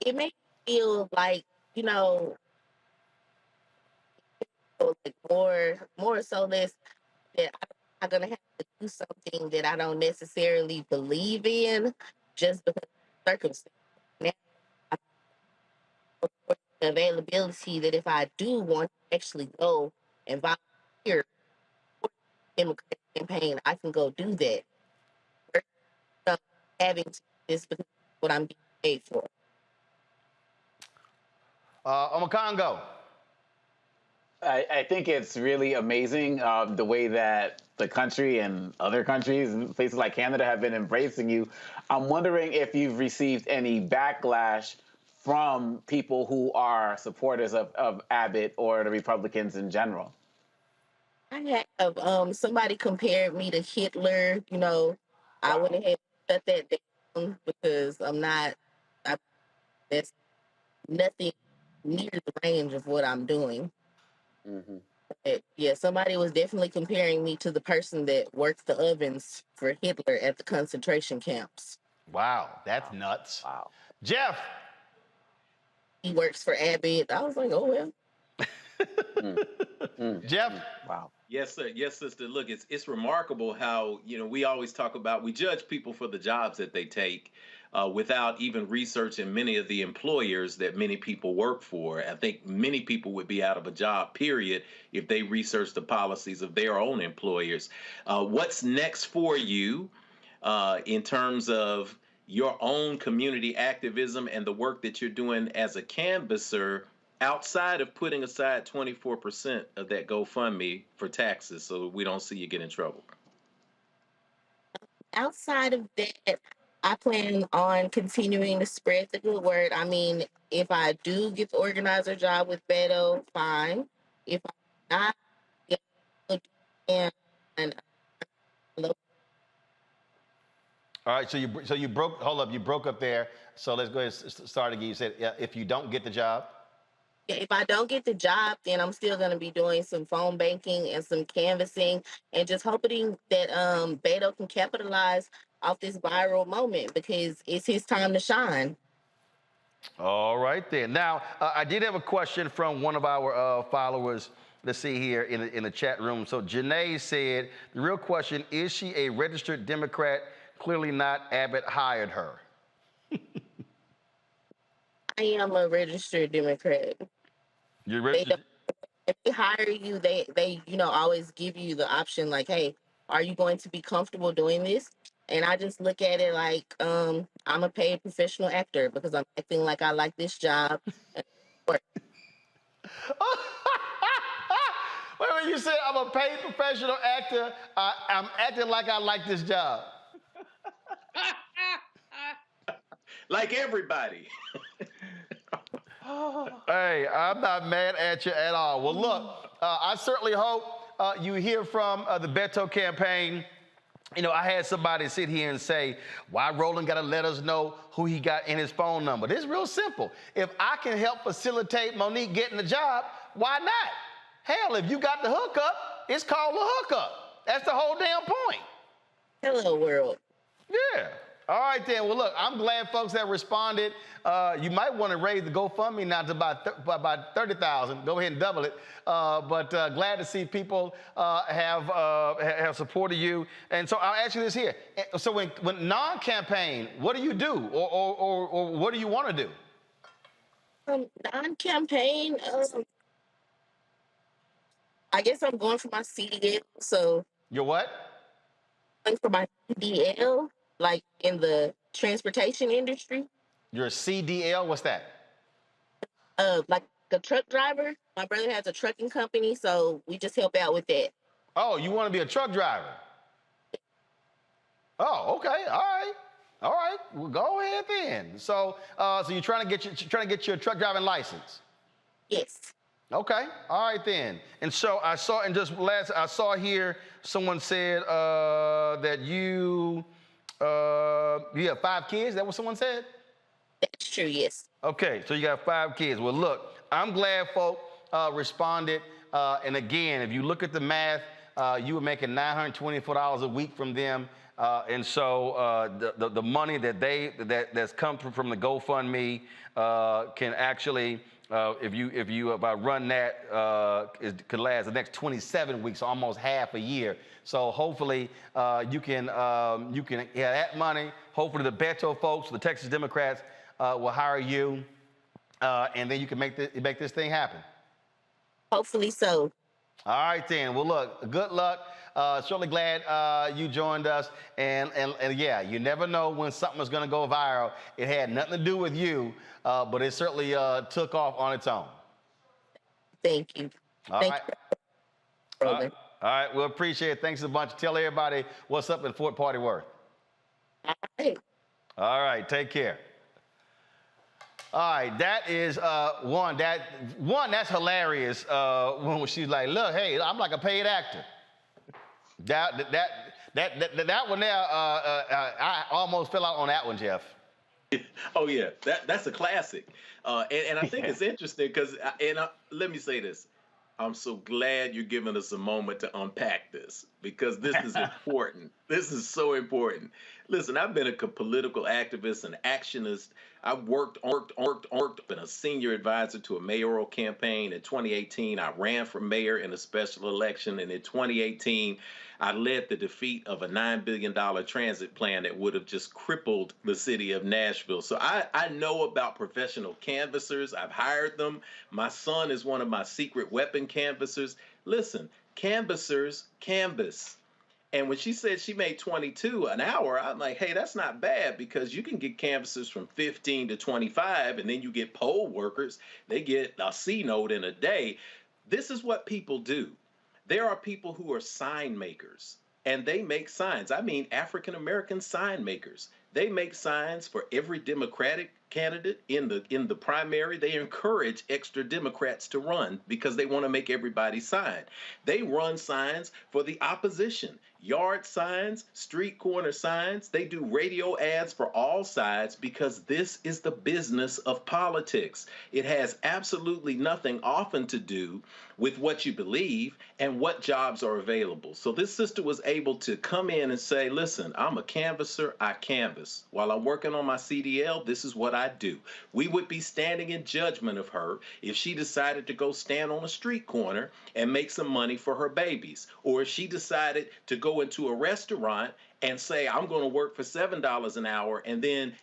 it makes me feel like, you know, like more so less that I'm gonna have to do something that I don't necessarily believe in just because of circumstances. Now, I have the availability that if I do want to actually go and volunteer for the Democratic campaign, I can go do that. Versus having to do this because of what I'm being paid for. Congo. I think it's really amazing the way that the country and other countries and places like Canada have been embracing you. I'm wondering if you've received any backlash from people who are supporters of Abbott or the Republicans in general. I have somebody compared me to Hitler. You know, I went ahead and shut that down because I'm not. That's nothing near the range of what I'm doing. Mm-hmm. But yeah, somebody was definitely comparing me to the person that worked the ovens for Hitler at the concentration camps. Wow, that's nuts. Wow. Jeff. He works for Abbott. I was like, oh well. Jeff. Wow. Yes, sir. Yes, sister. Look, it's remarkable how, we always talk about, we judge people for the jobs that they take without even researching many of the employers that many people work for. I think many people would be out of a job, period, if they researched the policies of their own employers. What's next for you in terms of your own community activism and the work that you're doing as a canvasser outside of putting aside 24% of that GoFundMe for taxes so we don't see you get in trouble? Outside of that, I plan on continuing to spread the good word. I mean, if I do get the organizer job with Beto, fine. If I'm not, and All right, so you broke. Hold up, you broke up there. So let's go ahead and start again. You said if you don't get the job. if I don't get the job, then I'm still going to be doing some phone banking and some canvassing and just hoping that Beto can capitalize off this viral moment because it's his time to shine. All right then. Now, I did have a question from one of our followers. Let's see here in the chat room. So Janae said, the real question, is she a registered Democrat? Clearly not. Abbott hired her. I am a registered Democrat. You're registered? If they hire you, they always give you the option like, hey, are you going to be comfortable doing this? And I just look at it like I'm a paid professional actor because I'm acting like I like this job. Wait, you said I'm a paid professional actor. I'm acting like I like this job. Like everybody. Hey, I'm not mad at you at all. Well, look, I certainly hope you hear from the Beto campaign. I had somebody sit here and say, why Roland got to let us know who he got in his phone number? This is real simple. If I can help facilitate Monique getting the job, why not? Hell, if you got the hookup, it's called a hookup. That's the whole damn point. Hello, world. Yeah. All right, then. Well, look, I'm glad folks have responded. You might want to raise the GoFundMe now to about 30,000. Go ahead and double it. But glad to see people have supported you. And so I'll ask you this here. So when non-campaign, what do you do, or what do you want to do? Non-campaign, I guess I'm going for my CDL. So your what? Going for my CDL. Like in the transportation industry. Your CDL, what's that? Like a truck driver. My brother has a trucking company, so we just help out with that. Oh, you want to be a truck driver? Oh, okay, all right. Well, go ahead then. So, you're trying to get your truck driving license? Yes. Okay, all right then. And so I saw here someone said that you have 5 kids? Is that what someone said? That's true, yes. Okay, so you got 5 kids. Well, look, I'm glad folk responded. And again, if you look at the math, you were making $924 a week from them. And so the money that's come from the GoFundMe can actually, if you run that, it could last the next 27 weeks, almost half a year. So hopefully you can have that money. Hopefully the Beto folks, the Texas Democrats, will hire you, and then you can make this thing happen. Hopefully so. All right then. Well, look, good luck. Certainly glad you joined us. And yeah, you never know when something is going to go viral. It had nothing to do with you, but it certainly took off on its own. Thank you. All Thank right. you. All right. We'll appreciate it. Thanks a bunch. Tell everybody what's up in Fort Party Worth. Hey. All right. Take care. All right, that is that's hilarious. When she's like, "Look, hey, I'm like a paid actor." That one there, I almost fell out on that one, Jeff. Oh yeah, that's a classic, and I think it's interesting because, let me say this. I'm so glad you're giving us a moment to unpack this because this is important. This is so important. Listen, I've been a political activist, an actionist. I've worked, been a senior advisor to a mayoral campaign. In 2018, I ran for mayor in a special election. And in 2018, I led the defeat of a $9 billion transit plan that would have just crippled the city of Nashville. So I know about professional canvassers. I've hired them. My son is one of my secret weapon canvassers. Listen, canvassers canvass. And when she said she made $22 an hour, I'm like, hey, that's not bad because you can get canvassers from 15 to 25, and then you get poll workers. They get a C note in a day. This is what people do. There are people who are sign makers, and they make signs. I mean, African-American sign makers. They make signs for every Democratic candidate in the primary. They encourage extra Democrats to run because they want to make everybody sign. They run signs for the opposition. Yard signs, street corner signs. They do radio ads for all sides because this is the business of politics. It has absolutely nothing often to do with what you believe and what jobs are available. So this sister was able to come in and say, listen, I'm a canvasser, I canvass. While I'm working on my CDL, this is what I do. We would be standing in judgment of her if she decided to go stand on a street corner and make some money for her babies, or if she decided to go into a restaurant and say, I'm going to work for $7 an hour and then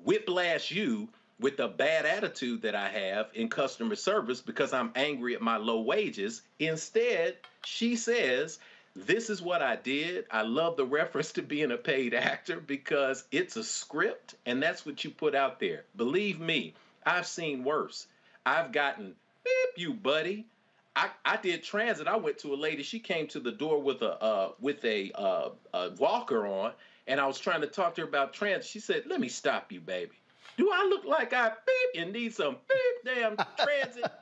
whiplash you with the bad attitude that I have in customer service because I'm angry at my low wages. Instead, she says, this is what I did. I love the reference to being a paid actor because it's a script and that's what you put out there. Believe me, I've seen worse. I've gotten, beep you, buddy. I did transit. I went to a lady. She came to the door with a walker on, and I was trying to talk to her about transit. She said, "Let me stop you, baby. Do I look like I beep and need some beep damn transit?"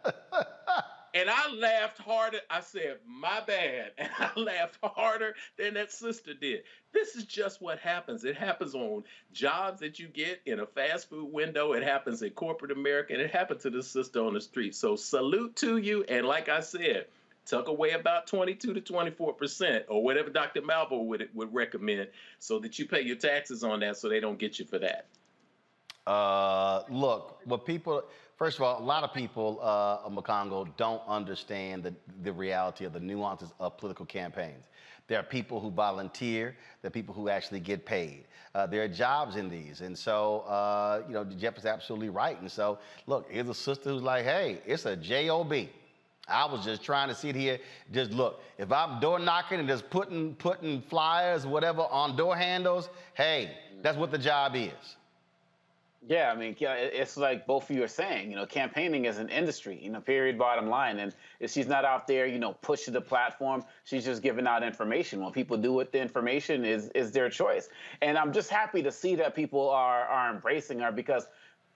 And I laughed harder. I said, my bad. And I laughed harder than that sister did. This is just what happens. It happens on jobs that you get in a fast food window. It happens in corporate America. And it happened to this sister on the street. So salute to you. And like I said, tuck away about 22 to 24% or whatever Dr. Malvo would recommend so that you pay your taxes on that so they don't get you for that. Look, what people... First of all, a lot of people of Macongo don't understand the reality of the nuances of political campaigns. There are people who volunteer. There are people who actually get paid. There are jobs in these. And so, Jeff is absolutely right. And so, look, here's a sister who's like, hey, it's a job. I was just trying to sit here, just look. If I'm door knocking and just putting flyers, whatever, on door handles, hey, that's what the job is. Yeah, I mean, it's like both of you are saying, campaigning is an industry, period, bottom line. And if she's not out there, pushing the platform, she's just giving out information. What people do with the information is their choice. And I'm just happy to see that people are embracing her because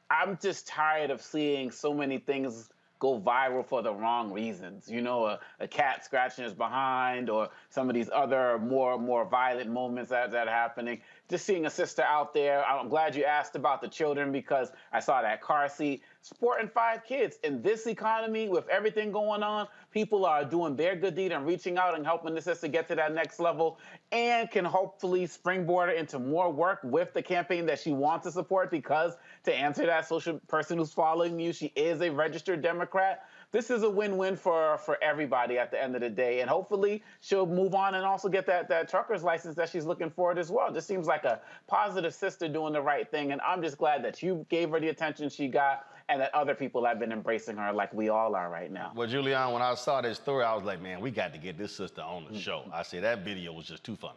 I'm just tired of seeing so many things go viral for the wrong reasons. A cat scratching his behind or some of these other more violent moments that are happening. Just seeing a sister out there. I'm glad you asked about the children because I saw that car seat. supporting 5 kids. In this economy, with everything going on, people are doing their good deed and reaching out and helping the sister get to that next level, and can hopefully springboard her into more work with the campaign that she wants to support, because to answer that social person who's following you, she is a registered Democrat. This is a win-win for everybody at the end of the day. And hopefully she'll move on and also get that trucker's license that she's looking for as well. Just seems like a positive sister doing the right thing. And I'm just glad that you gave her the attention she got and that other people have been embracing her like we all are right now. Well, Julian, when I saw this story, I was like, man, we got to get this sister on the show. I said, that video was just too funny.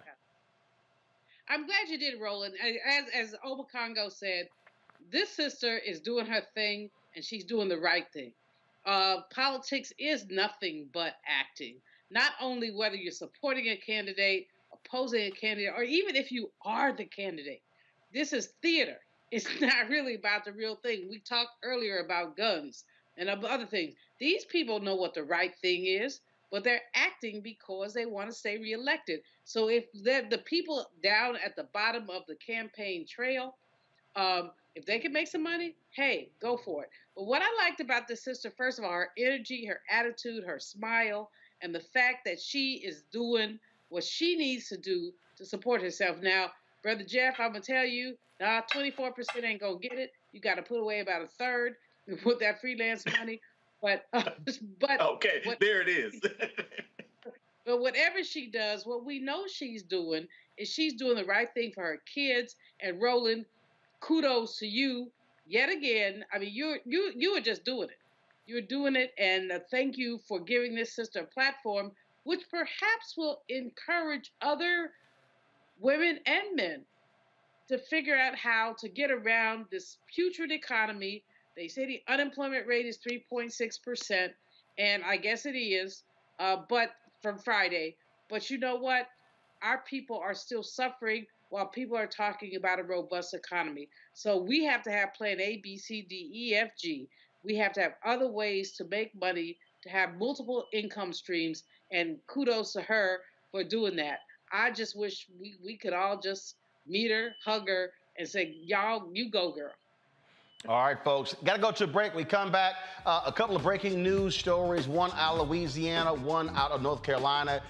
I'm glad you did, Roland. As Obakongo said, this sister is doing her thing and she's doing the right thing. Politics is nothing but acting. Not only whether you're supporting a candidate, opposing a candidate, or even if you are the candidate. This is theater. It's not really about the real thing. We talked earlier about guns and other things. These people know what the right thing is, but they're acting because they want to stay reelected. So if the people down at the bottom of the campaign trail, if they can make some money, hey, go for it. But what I liked about this sister, first of all, her energy, her attitude, her smile, and the fact that she is doing what she needs to do to support herself. Now, Brother Jeff, I'm going to tell you, 24% ain't going to get it. You got to put away about a third with that freelance money. But okay, there it is. But whatever she does, what we know she's doing is she's doing the right thing for her kids. And Roland, kudos to you yet again. I mean, you were just doing it. You're doing it, and thank you for giving this sister a platform, which perhaps will encourage other women and men to figure out how to get around this putrid economy. They say the unemployment rate is 3.6%, and I guess it is, but from Friday. But you know what? Our people are still suffering while people are talking about a robust economy. So we have to have plan A, B, C, D, E, F, G. We have to have other ways to make money, to have multiple income streams, and kudos to her for doing that. I just wish we could all just meet her, hug her, and say, y'all, you go, girl. All right, folks, got to go to a break. We come back, a couple of breaking news stories, one out of Louisiana, one out of North Carolina,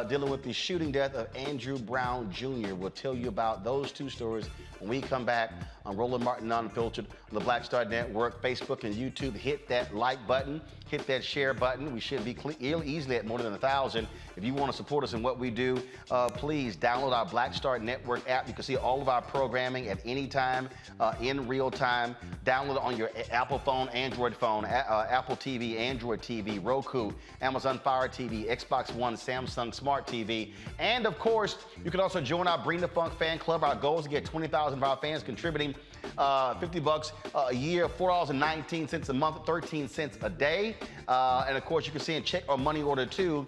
dealing with the shooting death of Andrew Brown Jr. We'll tell you about those two stories when we come back on Roland Martin Unfiltered on the Black Star Network, Facebook and YouTube. Hit that like button, hit that share button. We should be easily at more than 1,000. If you want to support us in what we do, please download our Black Star Network app. You can see all of our programming at any time, in real time. Download it on your Apple phone, Android phone, Apple TV, Android TV, Roku, Amazon Fire TV, Xbox One, Samsung Smart TV. And of course, you can also join our Bring the Funk fan club. Our goal is to get 20,000 of our fans contributing $50 a year, $4.19 a month, 13 cents a day. And of course, you can send check or money order to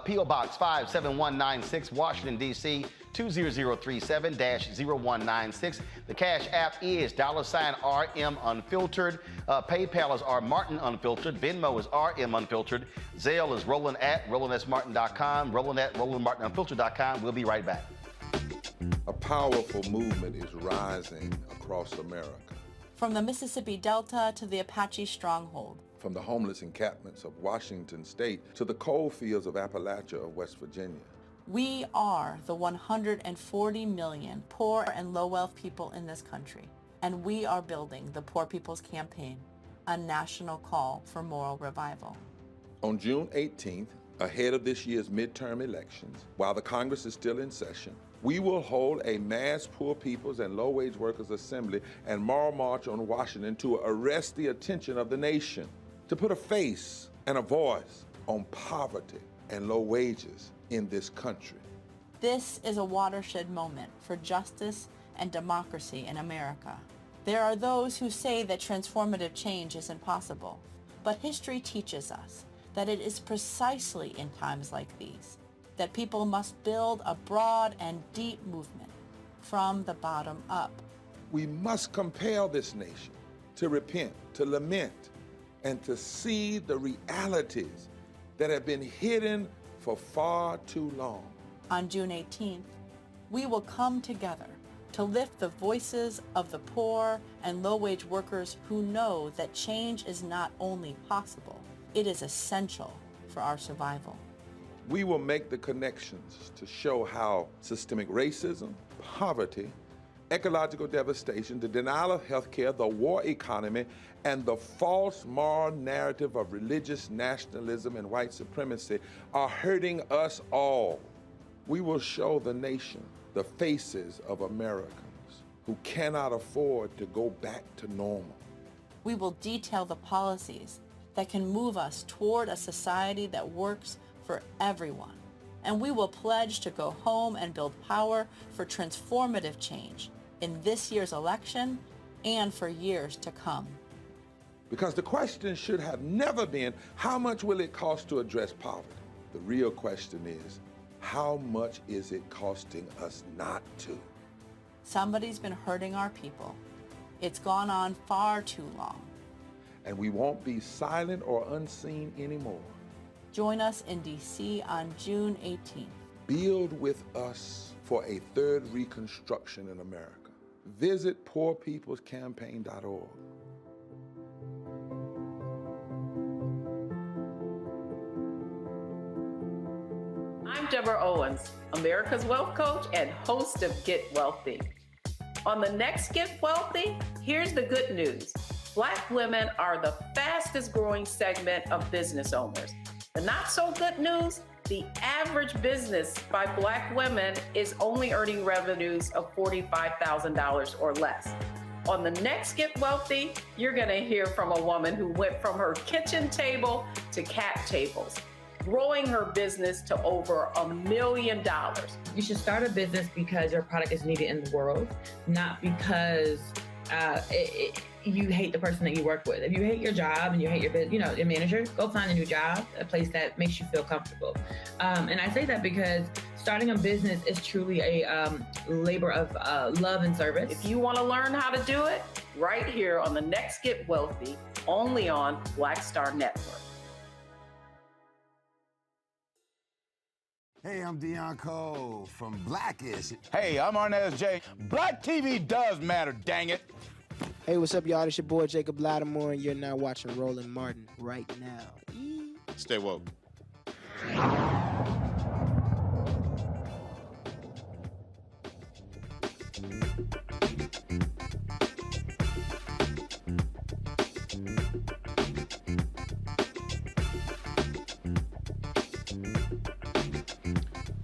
P.O. Box 57196, Washington, D.C. 20037-0196. The Cash App is $RM Unfiltered. PayPal is R Martin Unfiltered. Venmo is RM Unfiltered. Zelle is Roland at RolandSMartin.com. Roland at RolandMartinUnfiltered.com. We'll be right back. A powerful movement is rising across America. From the Mississippi Delta to the Apache Stronghold. From the homeless encampments of Washington State to the coal fields of Appalachia of West Virginia. We are the 140 million poor and low-wealth people in this country, and we are building the Poor People's Campaign, a national call for moral revival. On June 18th, ahead of this year's midterm elections, while the Congress is still in session, we will hold a mass poor people's and low-wage workers assembly and moral march on Washington to arrest the attention of the nation, to put a face and a voice on poverty and low wages in this country. This is a watershed moment for justice and democracy in America. There are those who say that transformative change is impossible, but history teaches us that it is precisely in times like these that people must build a broad and deep movement from the bottom up. We must compel this nation to repent, to lament, and to see the realities that have been hidden for far too long. On June 18th, we will come together to lift the voices of the poor and low-wage workers who know that change is not only possible, it is essential for our survival. We will make the connections to show how systemic racism, poverty, ecological devastation, the denial of health care, the war economy, and the false moral narrative of religious nationalism and white supremacy are hurting us all. We will show the nation the faces of Americans who cannot afford to go back to normal. We will detail the policies that can move us toward a society that works for everyone. And we will pledge to go home and build power for transformative change in this year's election and for years to come. Because the question should have never been, how much will it cost to address poverty? The real question is, how much is it costing us not to? Somebody's been hurting our people. It's gone on far too long. And we won't be silent or unseen anymore. Join us in D.C. on June 18th. Build with us for a third reconstruction in America. Visit poorpeoplescampaign.org. I'm Deborah Owens, America's Wealth Coach and host of Get Wealthy. On the next Get Wealthy, here's the good news. Black women are the fastest growing segment of business owners. The not so good news, the average business by Black women is only earning revenues of $45,000 or less. On the next Get Wealthy, you're gonna hear from a woman who went from her kitchen table to cap tables, growing her business to over $1 million. You should start a business because your product is needed in the world, not because you hate the person that you work with. If you hate your job and you hate your manager, go find a new job, a place that makes you feel comfortable. And I say that because starting a business is truly a labor of love and service. If you want to learn how to do it, right here on the next Get Wealthy, only on Black Star Network. Hey, I'm Deion Cole from Blackish. Hey, I'm Arnaz J. Black TV does matter, dang it. Hey, what's up, y'all? It's your boy Jacob Lattimore, and you're now watching Roland Martin right now. Stay woke.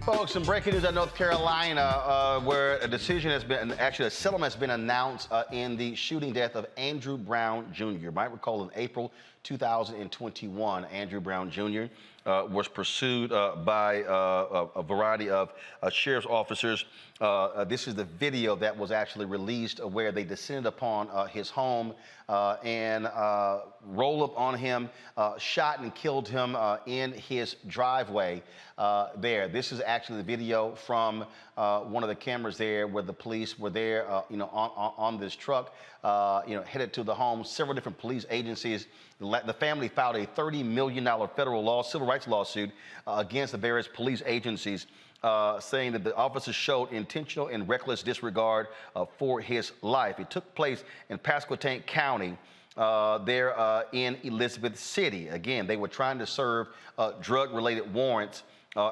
Folks, some breaking news out of North Carolina, where a decision has been, actually a settlement has been announced in the shooting death of Andrew Brown Jr. You might recall in April 2021, Andrew Brown Jr. Was pursued by a variety of sheriff's officers. This is the video that was actually released where they descended upon his home and rolled up on him, shot and killed him in his driveway there. This is actually the video from one of the cameras there where the police were there, on this truck, headed to the home. Several different police agencies. The family filed a $30 million federal civil rights lawsuit against the various police agencies, saying that the officers showed intentional and reckless disregard for his life. It took place in Pasquotank County, there in Elizabeth City. Again, they were trying to serve drug-related warrants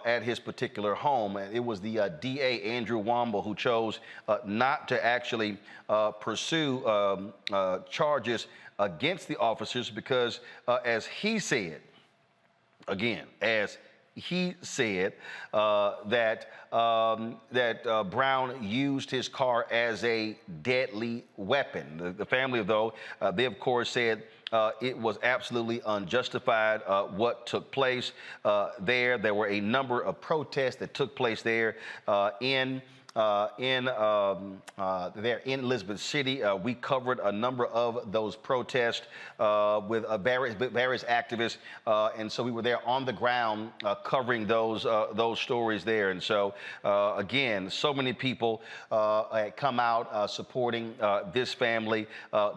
at his particular home. And it was the DA, Andrew Womble, who chose not to actually pursue charges against the officers because, as he said, that Brown used his car as a deadly weapon. The family, though, they of course said it was absolutely unjustified what took place there. There were a number of protests that took place there in Elizabeth City. We covered a number of those protests with various activists, and so we were there on the ground covering those stories there. And so again, so many people had come out supporting this family,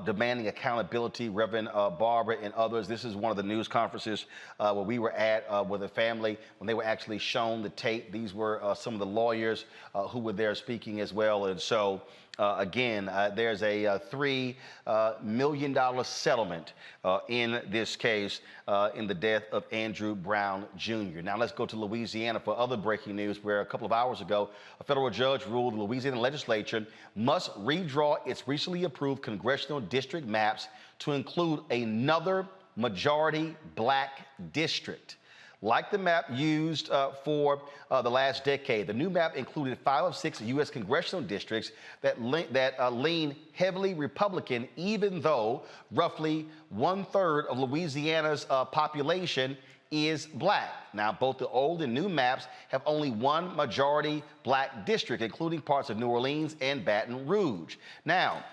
demanding accountability. Reverend Barbara and others. This is one of the news conferences where we were at with the family when they were actually shown the tape. These were some of the lawyers who were there there speaking as well. And so, again, there's a $3 million settlement in this case in the death of Andrew Brown Jr. Now let's go to Louisiana for other breaking news, where a couple of hours ago, a federal judge ruled the Louisiana legislature must redraw its recently approved congressional district maps to include another majority black district. Like the map used for the last decade, the new map included 5 of 6 U.S. congressional districts that lean heavily Republican, even though roughly 1/3 of Louisiana's population is black. Now, both the old and new maps have only one majority black district, including parts of New Orleans and Baton Rouge. Now,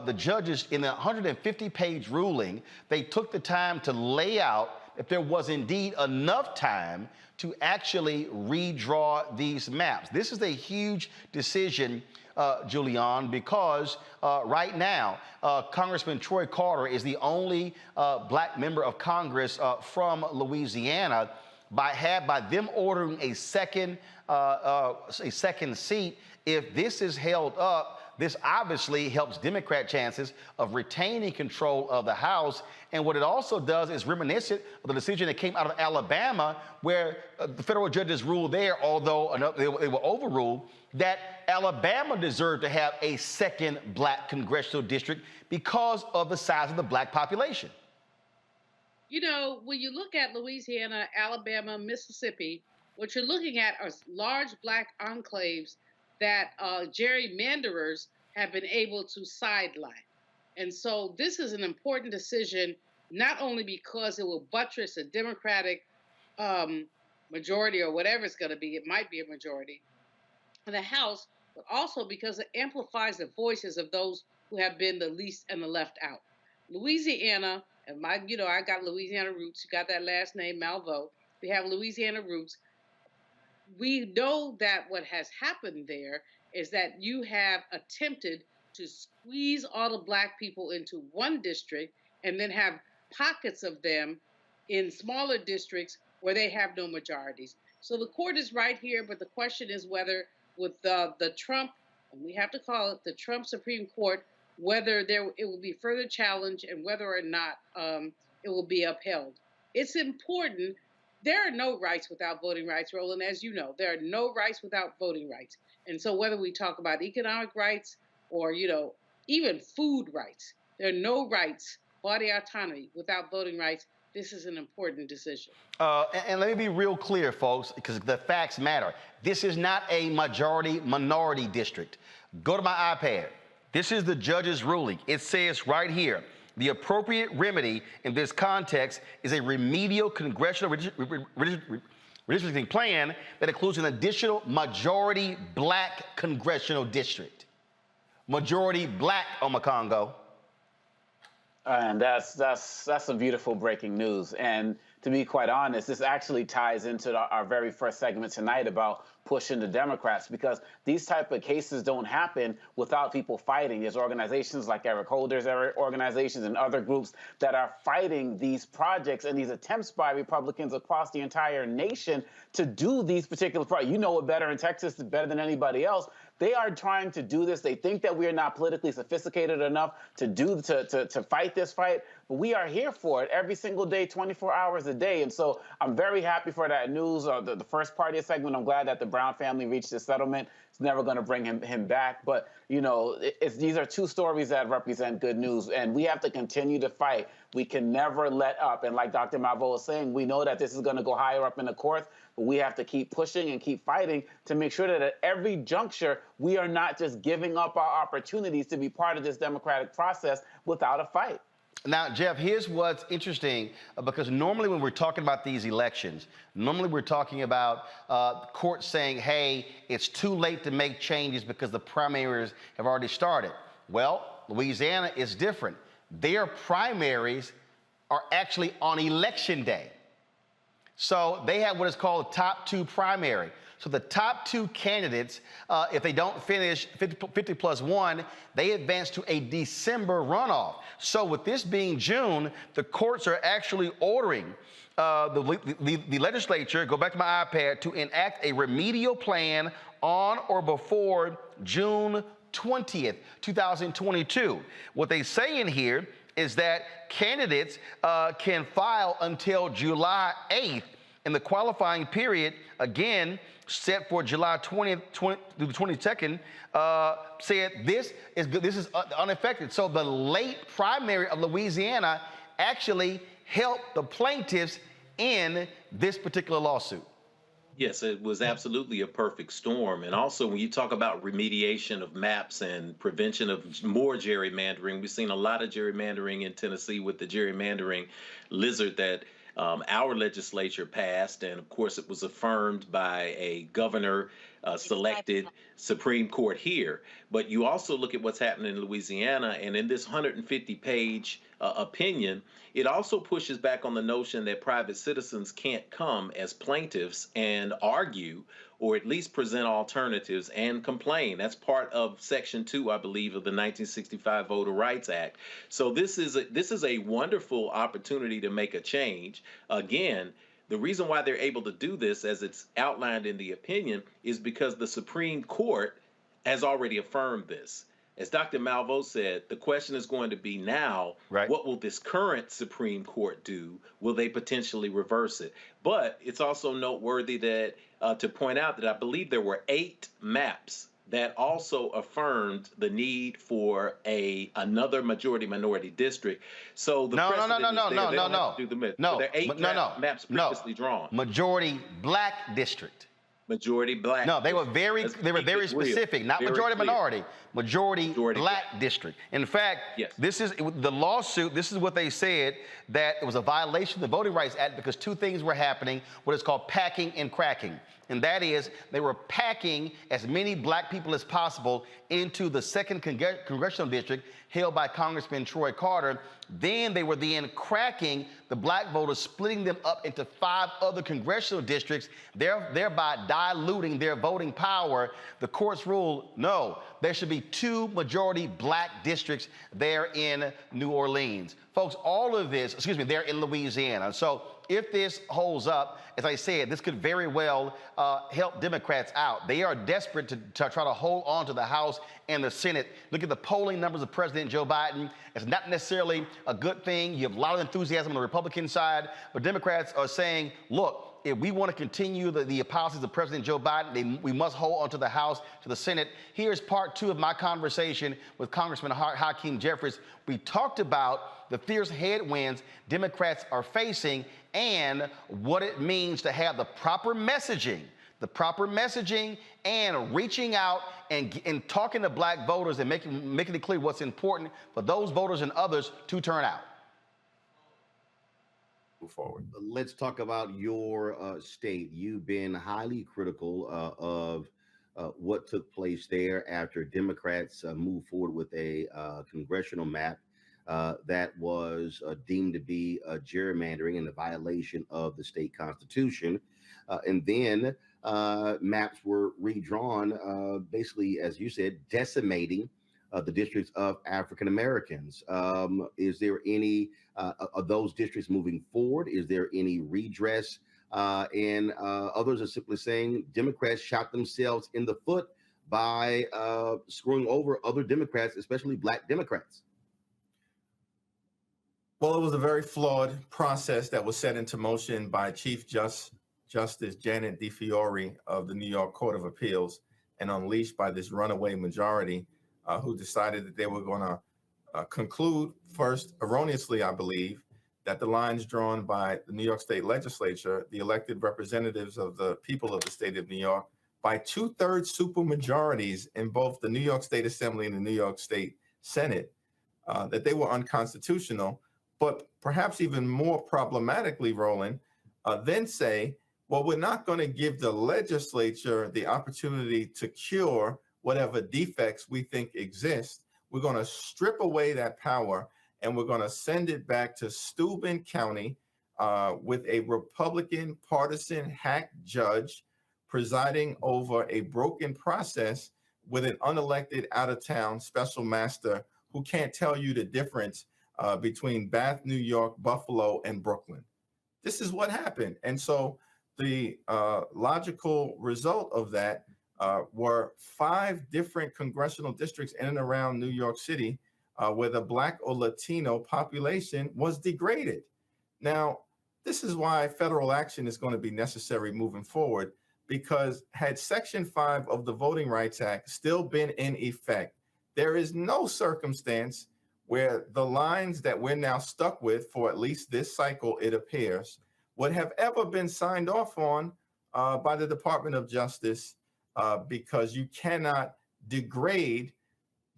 the judges, in the 150-page ruling, they took the time to lay out if there was indeed enough time to actually redraw these maps. This is a huge decision, Julian, because right now, Congressman Troy Carter is the only black member of Congress from Louisiana. By them ordering a second seat, if this is held up, this obviously helps Democrat chances of retaining control of the House. And what it also does is reminiscent of the decision that came out of Alabama, where the federal judges ruled there, although they were overruled, that Alabama deserved to have a second black congressional district because of the size of the black population. You know, when you look at Louisiana, Alabama, Mississippi, what you're looking at are large black enclaves that gerrymanderers have been able to sideline. And so this is an important decision, not only because it will buttress a Democratic majority or whatever it's going to be, it might be a majority in the House, but also because it amplifies the voices of those who have been the least and the left out. Louisiana, and I got Louisiana roots, you got that last name, Malveaux, we have Louisiana roots. We know that what has happened there is that you have attempted to squeeze all the black people into one district and then have pockets of them in smaller districts where they have no majorities. So the court is right here, but the question is whether with the Trump, and we have to call it the Trump Supreme Court, whether it will be further challenged and whether or not it will be upheld. It's important. There are no rights without voting rights, Roland, as you know. There are no rights without voting rights. And so whether we talk about economic rights or, even food rights, there are no rights, body autonomy, without voting rights. This is an important decision. And let me be real clear, folks, because the facts matter. This is not a majority-minority district. Go to my iPad. This is the judge's ruling. It says right here, the appropriate remedy in this context is a remedial congressional redistricting plan that includes an additional majority black congressional district. Majority black, Omakongo. And that's some beautiful breaking news. And to be quite honest, this actually ties into our very first segment tonight about pushing the Democrats, because these type of cases don't happen without people fighting. There's organizations like Eric Holder's organizations and other groups that are fighting these projects and these attempts by Republicans across the entire nation to do these particular projects. You know it better in Texas, better than anybody else. They are trying to do this. They think that we are not politically sophisticated enough to fight this fight, but we are here for it every single day, 24 hours a day. And so I'm very happy for that news. The first part of the segment, I'm glad that the Brown family reached a settlement. It's never going to bring him back. But, these are two stories that represent good news, and we have to continue to fight. We can never let up. And like Dr. Malveaux was saying, we know that this is going to go higher up in the courts, but we have to keep pushing and keep fighting to make sure that at every juncture, we are not just giving up our opportunities to be part of this democratic process without a fight. Now, Jeff, here's what's interesting, because normally when we're talking about these elections, normally we're talking about courts saying, hey, it's too late to make changes because the primaries have already started. Well, Louisiana is different. Their primaries are actually on election day. So they have what is called top two primary. So the top two candidates, if they don't finish 50 plus one, they advance to a December runoff. So with this being June, the courts are actually ordering the legislature, go back to my iPad, to enact a remedial plan on or before June 20th, 2022. What they say in here is that candidates can file until July 8th, and the qualifying period, again, set for July 20th through the 22nd, said this is unaffected. So the late primary of Louisiana actually helped the plaintiffs in this particular lawsuit. Yes, it was absolutely a perfect storm. And also, when you talk about remediation of maps and prevention of more gerrymandering, we've seen a lot of gerrymandering in Tennessee with the gerrymandering lizard that our legislature passed. And of course, it was affirmed by a governor selected Supreme Court here. But you also look at what's happening in Louisiana, and in this 150-page opinion, it also pushes back on the notion that private citizens can't come as plaintiffs and argue or at least present alternatives and complain. That's part of Section 2, I believe, of the 1965 Voter Rights Act. So this is a wonderful opportunity to make a change. Again, the reason why they're able to do this, as it's outlined in the opinion, is because the Supreme Court has already affirmed this. As Dr. Malveaux said, the question is going to be now, what will this current Supreme Court do? Will they potentially reverse it? But it's also noteworthy that to point out that I believe there were 8 maps that also affirmed the need for another majority-minority district. So the there are 8 maps previously drawn. Majority black district. Majority black. No, they were very specific, not majority minority, majority black district. In fact, this is the lawsuit. This is what they said, that it was a violation of the Voting Rights Act because 2 things were happening, what is called packing and cracking. And that is, they were packing as many black people as possible into the 2nd congressional district held by Congressman Troy Carter. Then they were cracking the black voters, splitting them up into 5 other congressional districts, thereby diluting their voting power. The courts ruled, no, there should be 2 majority black districts there in New Orleans. Folks, all of this, they're in Louisiana. So if this holds up, as I said, this could very well help Democrats out. They are desperate to try to hold on to the House and the Senate. Look at the polling numbers of President Joe Biden. It's not necessarily a good thing. You have a lot of enthusiasm on the Republican side, but Democrats are saying, look, if we want to continue the policies of President Joe Biden, we must hold on to the House, to the Senate. Here's part 2 of my conversation with Congressman Hakeem Jeffries. We talked about the fierce headwinds Democrats are facing and what it means to have the proper messaging and reaching out and talking to black voters and making it clear what's important for those voters and others to turn out. Move forward. Let's talk about your state. You've been highly critical of what took place there after Democrats moved forward with a congressional map that was deemed to be gerrymandering and a violation of the state constitution. And then maps were redrawn, basically, as you said, decimating the districts of African Americans. Is there any of those districts moving forward? Is there any redress? And others are simply saying Democrats shot themselves in the foot by screwing over other Democrats, especially black Democrats. Well, it was a very flawed process that was set into motion by Chief Justice Janet DeFiore of the New York Court of Appeals and unleashed by this runaway majority who decided that they were going to conclude first, erroneously, I believe, that the lines drawn by the New York State Legislature, the elected representatives of the people of the state of New York, by 2/3 supermajorities in both the New York State Assembly and the New York State Senate, that they were unconstitutional. But perhaps even more problematically, Roland, then say, well, we're not going to give the legislature the opportunity to cure whatever defects we think exist. We're going to strip away that power and we're going to send it back to Steuben County with a Republican partisan hack judge presiding over a broken process with an unelected out-of-town special master who can't tell you the difference between Bath, New York, Buffalo, and Brooklyn. This is what happened. And so the logical result of that were 5 different congressional districts in and around New York City where the Black or Latino population was degraded. Now, this is why federal action is going to be necessary moving forward, because had Section 5 of the Voting Rights Act still been in effect, there is no circumstance where the lines that we're now stuck with for at least this cycle, it appears, would have ever been signed off on by the Department of Justice, because you cannot degrade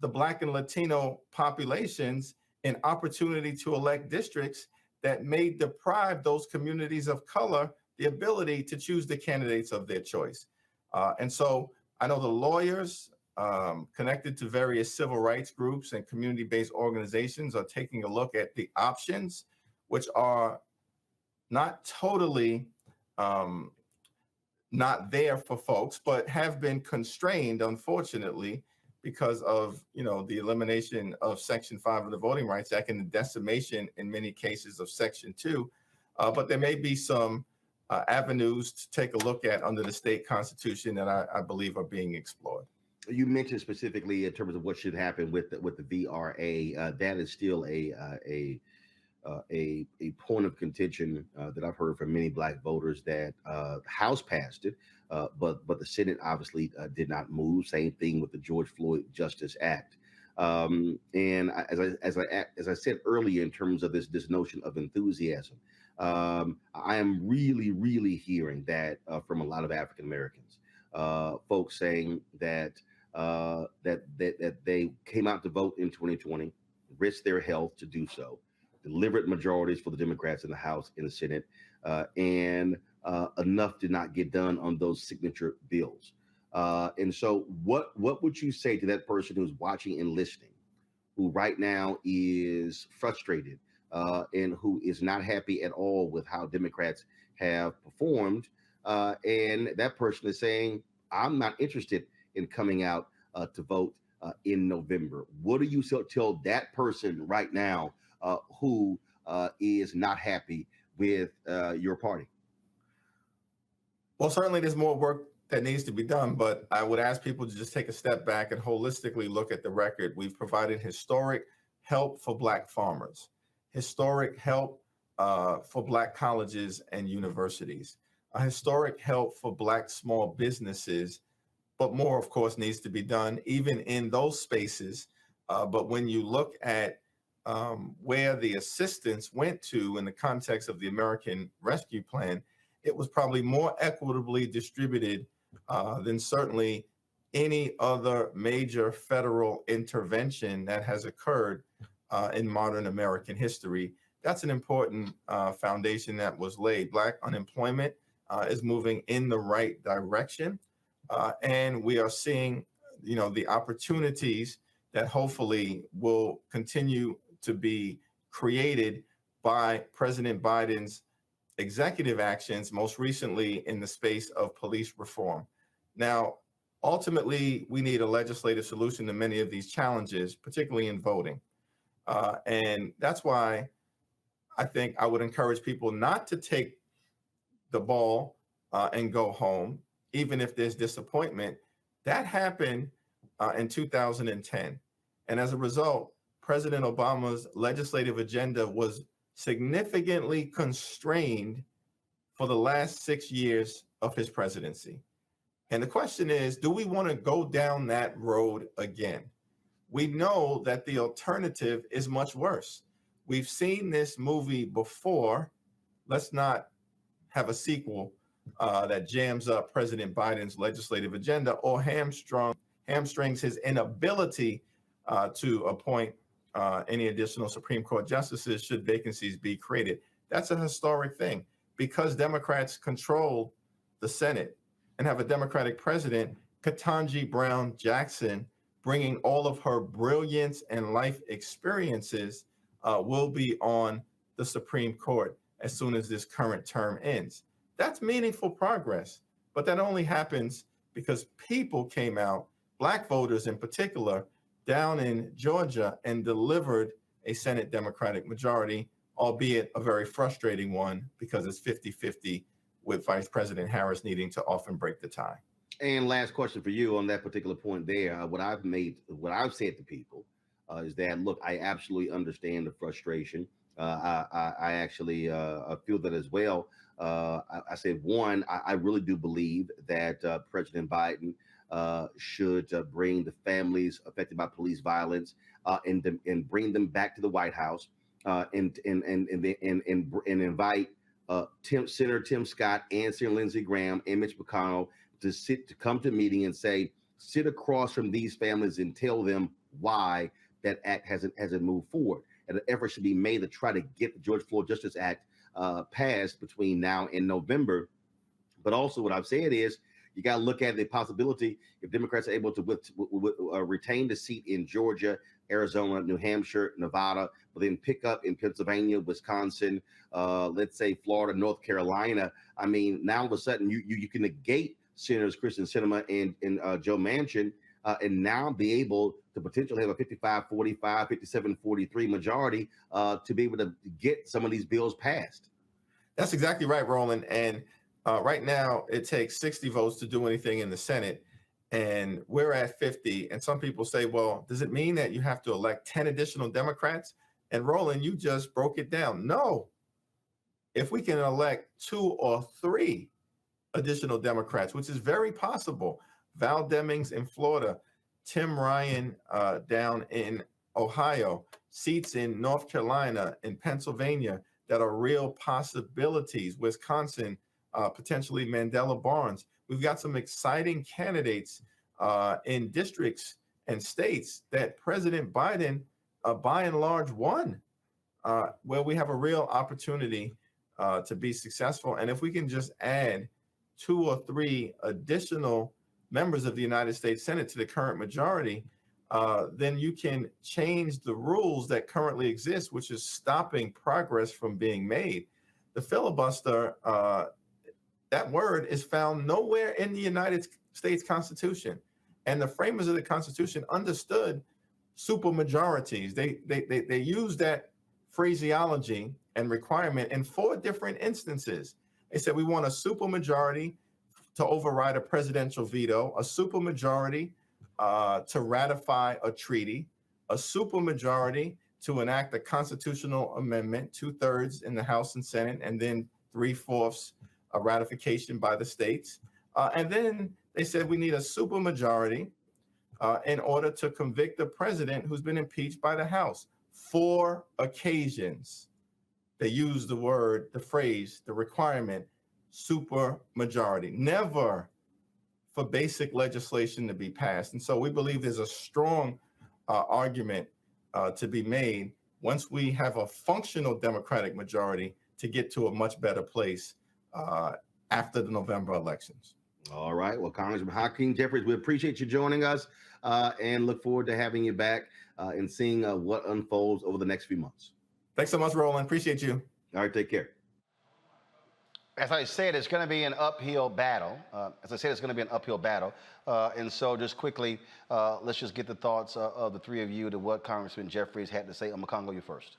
the Black and Latino populations an opportunity to elect districts that may deprive those communities of color the ability to choose the candidates of their choice. And so I know the lawyers connected to various civil rights groups and community-based organizations are taking a look at the options, which are not totally not there for folks, but have been constrained, unfortunately, because of the elimination of Section 5 of the Voting Rights Act and the decimation in many cases of Section 2. But there may be some avenues to take a look at under the state constitution that I believe are being explored. You mentioned specifically in terms of what should happen with the VRA. That is still a point of contention that I've heard from many Black voters, that the House passed it, but the Senate obviously did not move. Same thing with the George Floyd Justice Act. And as I said earlier, in terms of this notion of enthusiasm, I am really hearing that from a lot of African Americans, folks saying that they came out to vote in 2020, risked their health to do so, delivered majorities for the Democrats in the House and the Senate, and enough did not get done on those signature bills. And so what would you say to that person who's watching and listening, who right now is frustrated and who is not happy at all with how Democrats have performed, and that person is saying, I'm not interested in coming out to vote in November? What do you tell that person right now who is not happy with your party? Well, certainly there's more work that needs to be done, but I would ask people to just take a step back and holistically look at the record. We've provided historic help for Black farmers, historic help for Black colleges and universities, a historic help for Black small businesses, but more, of course, needs to be done even in those spaces. But when you look at where the assistance went to in the context of the American Rescue Plan, it was probably more equitably distributed than certainly any other major federal intervention that has occurred in modern American history. That's an important foundation that was laid. Black unemployment is moving in the right direction, and we are seeing, the opportunities that hopefully will continue to be created by President Biden's executive actions, most recently in the space of police reform. Now, ultimately, we need a legislative solution to many of these challenges, particularly in voting. And that's why I think I would encourage people not to take the ball and go home, even if there's disappointment. That happened in 2010. And as a result, President Obama's legislative agenda was significantly constrained for the last 6 years of his presidency. And the question is, do we want to go down that road again? We know that the alternative is much worse. We've seen this movie before. Let's not have a sequel that jams up President Biden's legislative agenda or hamstrings his inability to appoint any additional Supreme Court justices should vacancies be created. That's a historic thing. Because Democrats control the Senate and have a Democratic president, Ketanji Brown Jackson, bringing all of her brilliance and life experiences, will be on the Supreme Court. as soon as this current term ends. That's meaningful progress, but that only happens because people came out, Black voters in particular, down in Georgia and delivered a Senate Democratic majority, albeit a very frustrating one because it's 50-50 with Vice President Harris needing to often break the tie. And last question for you on that particular point there. What I've said to people is that, look, I absolutely understand the frustration. I actually feel that as well. I said, one, I really do believe that President Biden should bring the families affected by police violence and bring them back to the White House and invite Senator Tim Scott and Senator Lindsey Graham and Mitch McConnell to come to a meeting and say, sit across from these families and tell them why that act hasn't moved forward. And an effort should be made to try to get the George Floyd Justice Act passed between now and November. But also what I've said is you got to look at the possibility if Democrats are able to retain the seat in Georgia, Arizona, New Hampshire, Nevada, but then pick up in Pennsylvania, Wisconsin, let's say Florida, North Carolina. I mean, now all of a sudden you can negate Senators Kristen Sinema and Joe Manchin and now be able to potentially have a 55-45, 57-43 majority to be able to get some of these bills passed. That's exactly right, Roland. And right now, it takes 60 votes to do anything in the Senate, and we're at 50. And some people say, well, does it mean that you have to elect 10 additional Democrats? And Roland, you just broke it down. No. If we can elect 2 or 3 additional Democrats, which is very possible, Val Demings in Florida, Tim Ryan down in Ohio, seats in North Carolina and Pennsylvania that are real possibilities, Wisconsin, potentially Mandela Barnes. We've got some exciting candidates in districts and states that President Biden, by and large, won, where we have a real opportunity to be successful. And if we can just add 2 or 3 additional members of the United States Senate to the current majority, then you can change the rules that currently exist, which is stopping progress from being made. The filibuster, that word is found nowhere in the United States Constitution. And the framers of the Constitution understood supermajorities. They used that phraseology and requirement in 4 different instances. They said, we want a supermajority to override a presidential veto, a supermajority to ratify a treaty, a supermajority to enact a constitutional amendment, 2/3 in the House and Senate, and then 3/4 a ratification by the states. And then they said we need a supermajority in order to convict the president who's been impeached by the House. 4 occasions they used the phrase, the requirement, supermajority. Never for basic legislation to be passed. And so we believe there's a strong argument to be made once we have a functional Democratic majority to get to a much better place after the November elections. All right. Well, Congressman Hakeem Jeffries, we appreciate you joining us and look forward to having you back and seeing what unfolds over the next few months. Thanks so much, Roland. Appreciate you. All right. Take care. As I said, it's going to be an uphill battle. And so just quickly, let's just get the thoughts of the 3 of you to what Congressman Jeffries had to say. I'm going to go you first.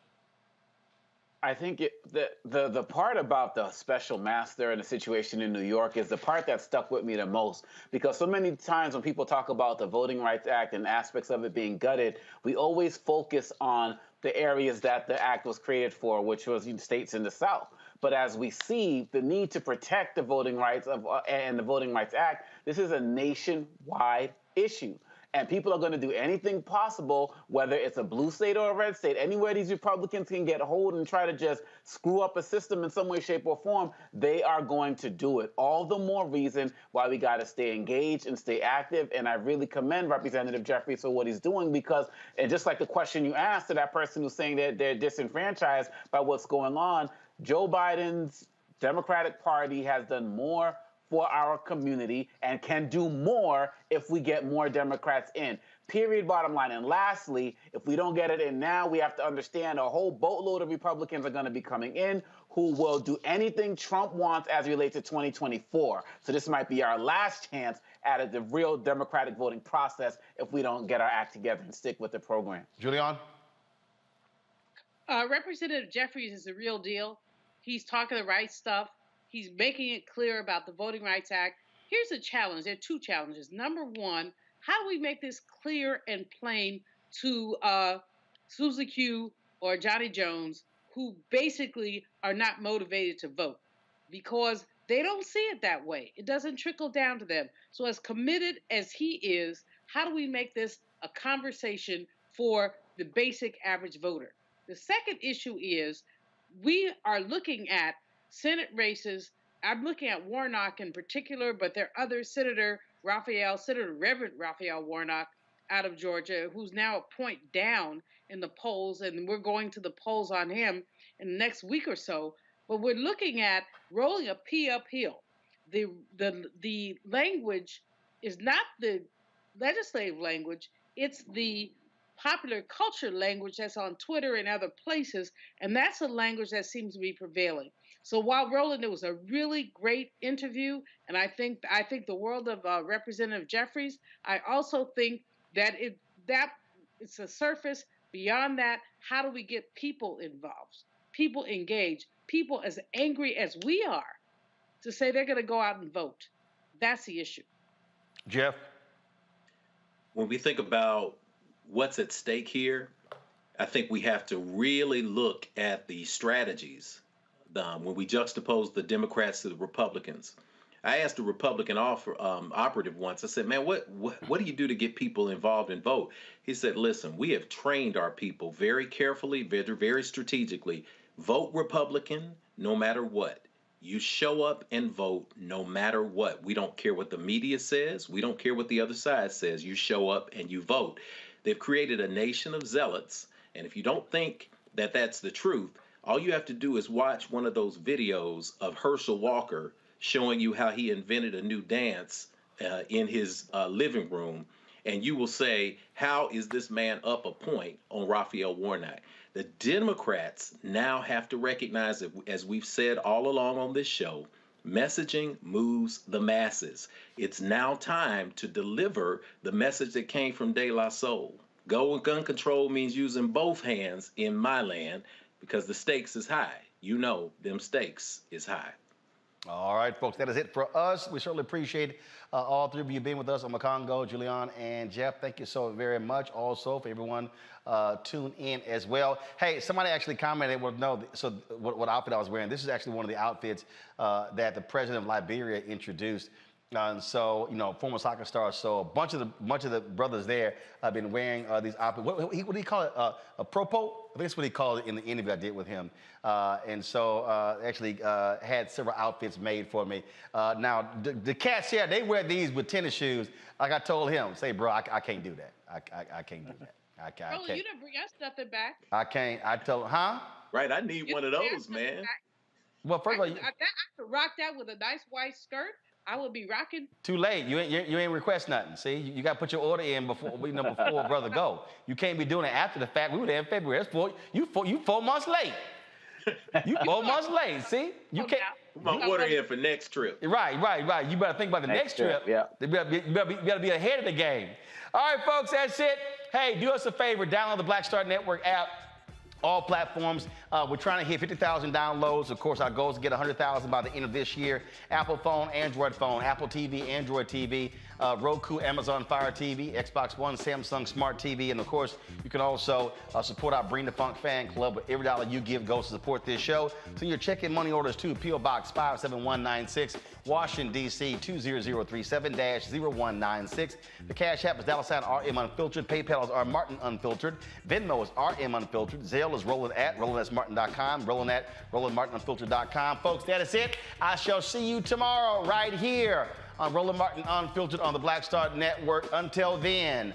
I think the part about the special master and the situation in New York is the part that stuck with me the most, because so many times when people talk about the Voting Rights Act and aspects of it being gutted, we always focus on the areas that the act was created for, which was states in the South. But as we see the need to protect the voting rights and the Voting Rights Act, this is a nationwide issue. And people are going to do anything possible, whether it's a blue state or a red state, anywhere these Republicans can get hold and try to just screw up a system in some way, shape, or form, they are going to do it. All the more reason why we got to stay engaged and stay active. And I really commend Representative Jeffries for what he's doing, because, and just like the question you asked to that person who's saying that they're disenfranchised by what's going on, Joe Biden's Democratic Party has done more for our community and can do more if we get more Democrats in. Period, bottom line. And lastly, if we don't get it in now, we have to understand a whole boatload of Republicans are going to be coming in who will do anything Trump wants as it relates to 2024. So this might be our last chance at the real democratic voting process if we don't get our act together and stick with the program. Julian? Representative Jeffries is the real deal. He's talking the right stuff. He's making it clear about the Voting Rights Act. Here's a challenge. There are two challenges. Number one, how do we make this clear and plain to Susie Q or Johnny Jones, who basically are not motivated to vote because they don't see it that way? It doesn't trickle down to them. So as committed as he is, how do we make this a conversation for the basic average voter? The second issue is we are looking at Senate races. I'm looking at Warnock in particular, but there are others, Senator Reverend Raphael Warnock out of Georgia, who's now a point down in the polls, and we're going to the polls on him in the next week or so. But we're looking at rolling a P uphill. The language is not the legislative language, it's the popular culture language that's on Twitter and other places, and that's a language that seems to be prevailing. So while Roland, it was a really great interview, and I think the world of Representative Jeffries. I also think that it's a surface. Beyond that, how do we get people involved, people engaged, people as angry as we are to say they're going to go out and vote? That's the issue. Jeff? When we think about what's at stake here, I think we have to really look at the strategies when we juxtapose the Democrats to the Republicans. I asked a Republican operative once, I said, man, what do you do to get people involved and vote? He said, listen, we have trained our people very carefully, very, very strategically. Vote Republican no matter what. You show up and vote no matter what. We don't care what the media says. We don't care what the other side says. You show up and you vote. They've created a nation of zealots, and if you don't think that that's the truth, all you have to do is watch one of those videos of Herschel Walker showing you how he invented a new dance in his living room, and you will say, how is this man up a point on Raphael Warnock? The Democrats now have to recognize that, as we've said all along on this show, messaging moves the masses. It's now time to deliver the message that came from De La Soul. Gun control means using both hands in my land because the stakes is high. You know, them stakes is high. All right, folks, that is it for us. We certainly appreciate all three of you being with us on Macongo, Julian, and Jeff. Thank you so very much. Also, for everyone tune in as well. Hey, somebody actually commented, well, no, so what outfit I was wearing. This is actually one of the outfits that the president of Liberia introduced. And so, you know, former soccer stars. So a bunch of the brothers there have been wearing these outfits. What do you call it? A propo? I think that's what he called it in the interview I did with him. And so actually had several outfits made for me. Now, the cats here, they wear these with tennis shoes. Like I told him, say, bro, I can't do that. I can't do that. I can't. You didn't bring us nothing back. I can't. I told him, huh? Right, I need one of those, man. Well, first of all, I could rock that with a nice white skirt. I would be rocking. Too late. You ain't request nothing. See, you got to put your order in before brother go. You can't be doing it after the fact. We were there in February. You 4 months late. You 4 months late. See, you can't. My order in for next trip. Right. You better think about the next trip. Yeah. You better be ahead of the game. All right, folks, that's it. Hey, do us a favor. Download the Black Star Network app. All platforms. We're trying to hit 50,000 downloads. Of course, our goal is to get 100,000 by the end of this year. Apple phone, Android phone, Apple TV, Android TV, Roku, Amazon Fire TV, Xbox One, Samsung Smart TV. And of course, you can also support our Bring the Funk fan club. With every dollar you give goes to support this show. Send your check and money orders to P.O. Box 57196, Washington, D.C. 20037-0196. The Cash App is $RM Unfiltered. PayPal is R Martin Unfiltered. Venmo is RM Unfiltered. Zelle is Roland at RolandSMartin.com. Roland at RolandMartinUnfiltered.com. Folks, that is it. I shall see you tomorrow right here on Roland Martin Unfiltered on the Black Star Network. Until then,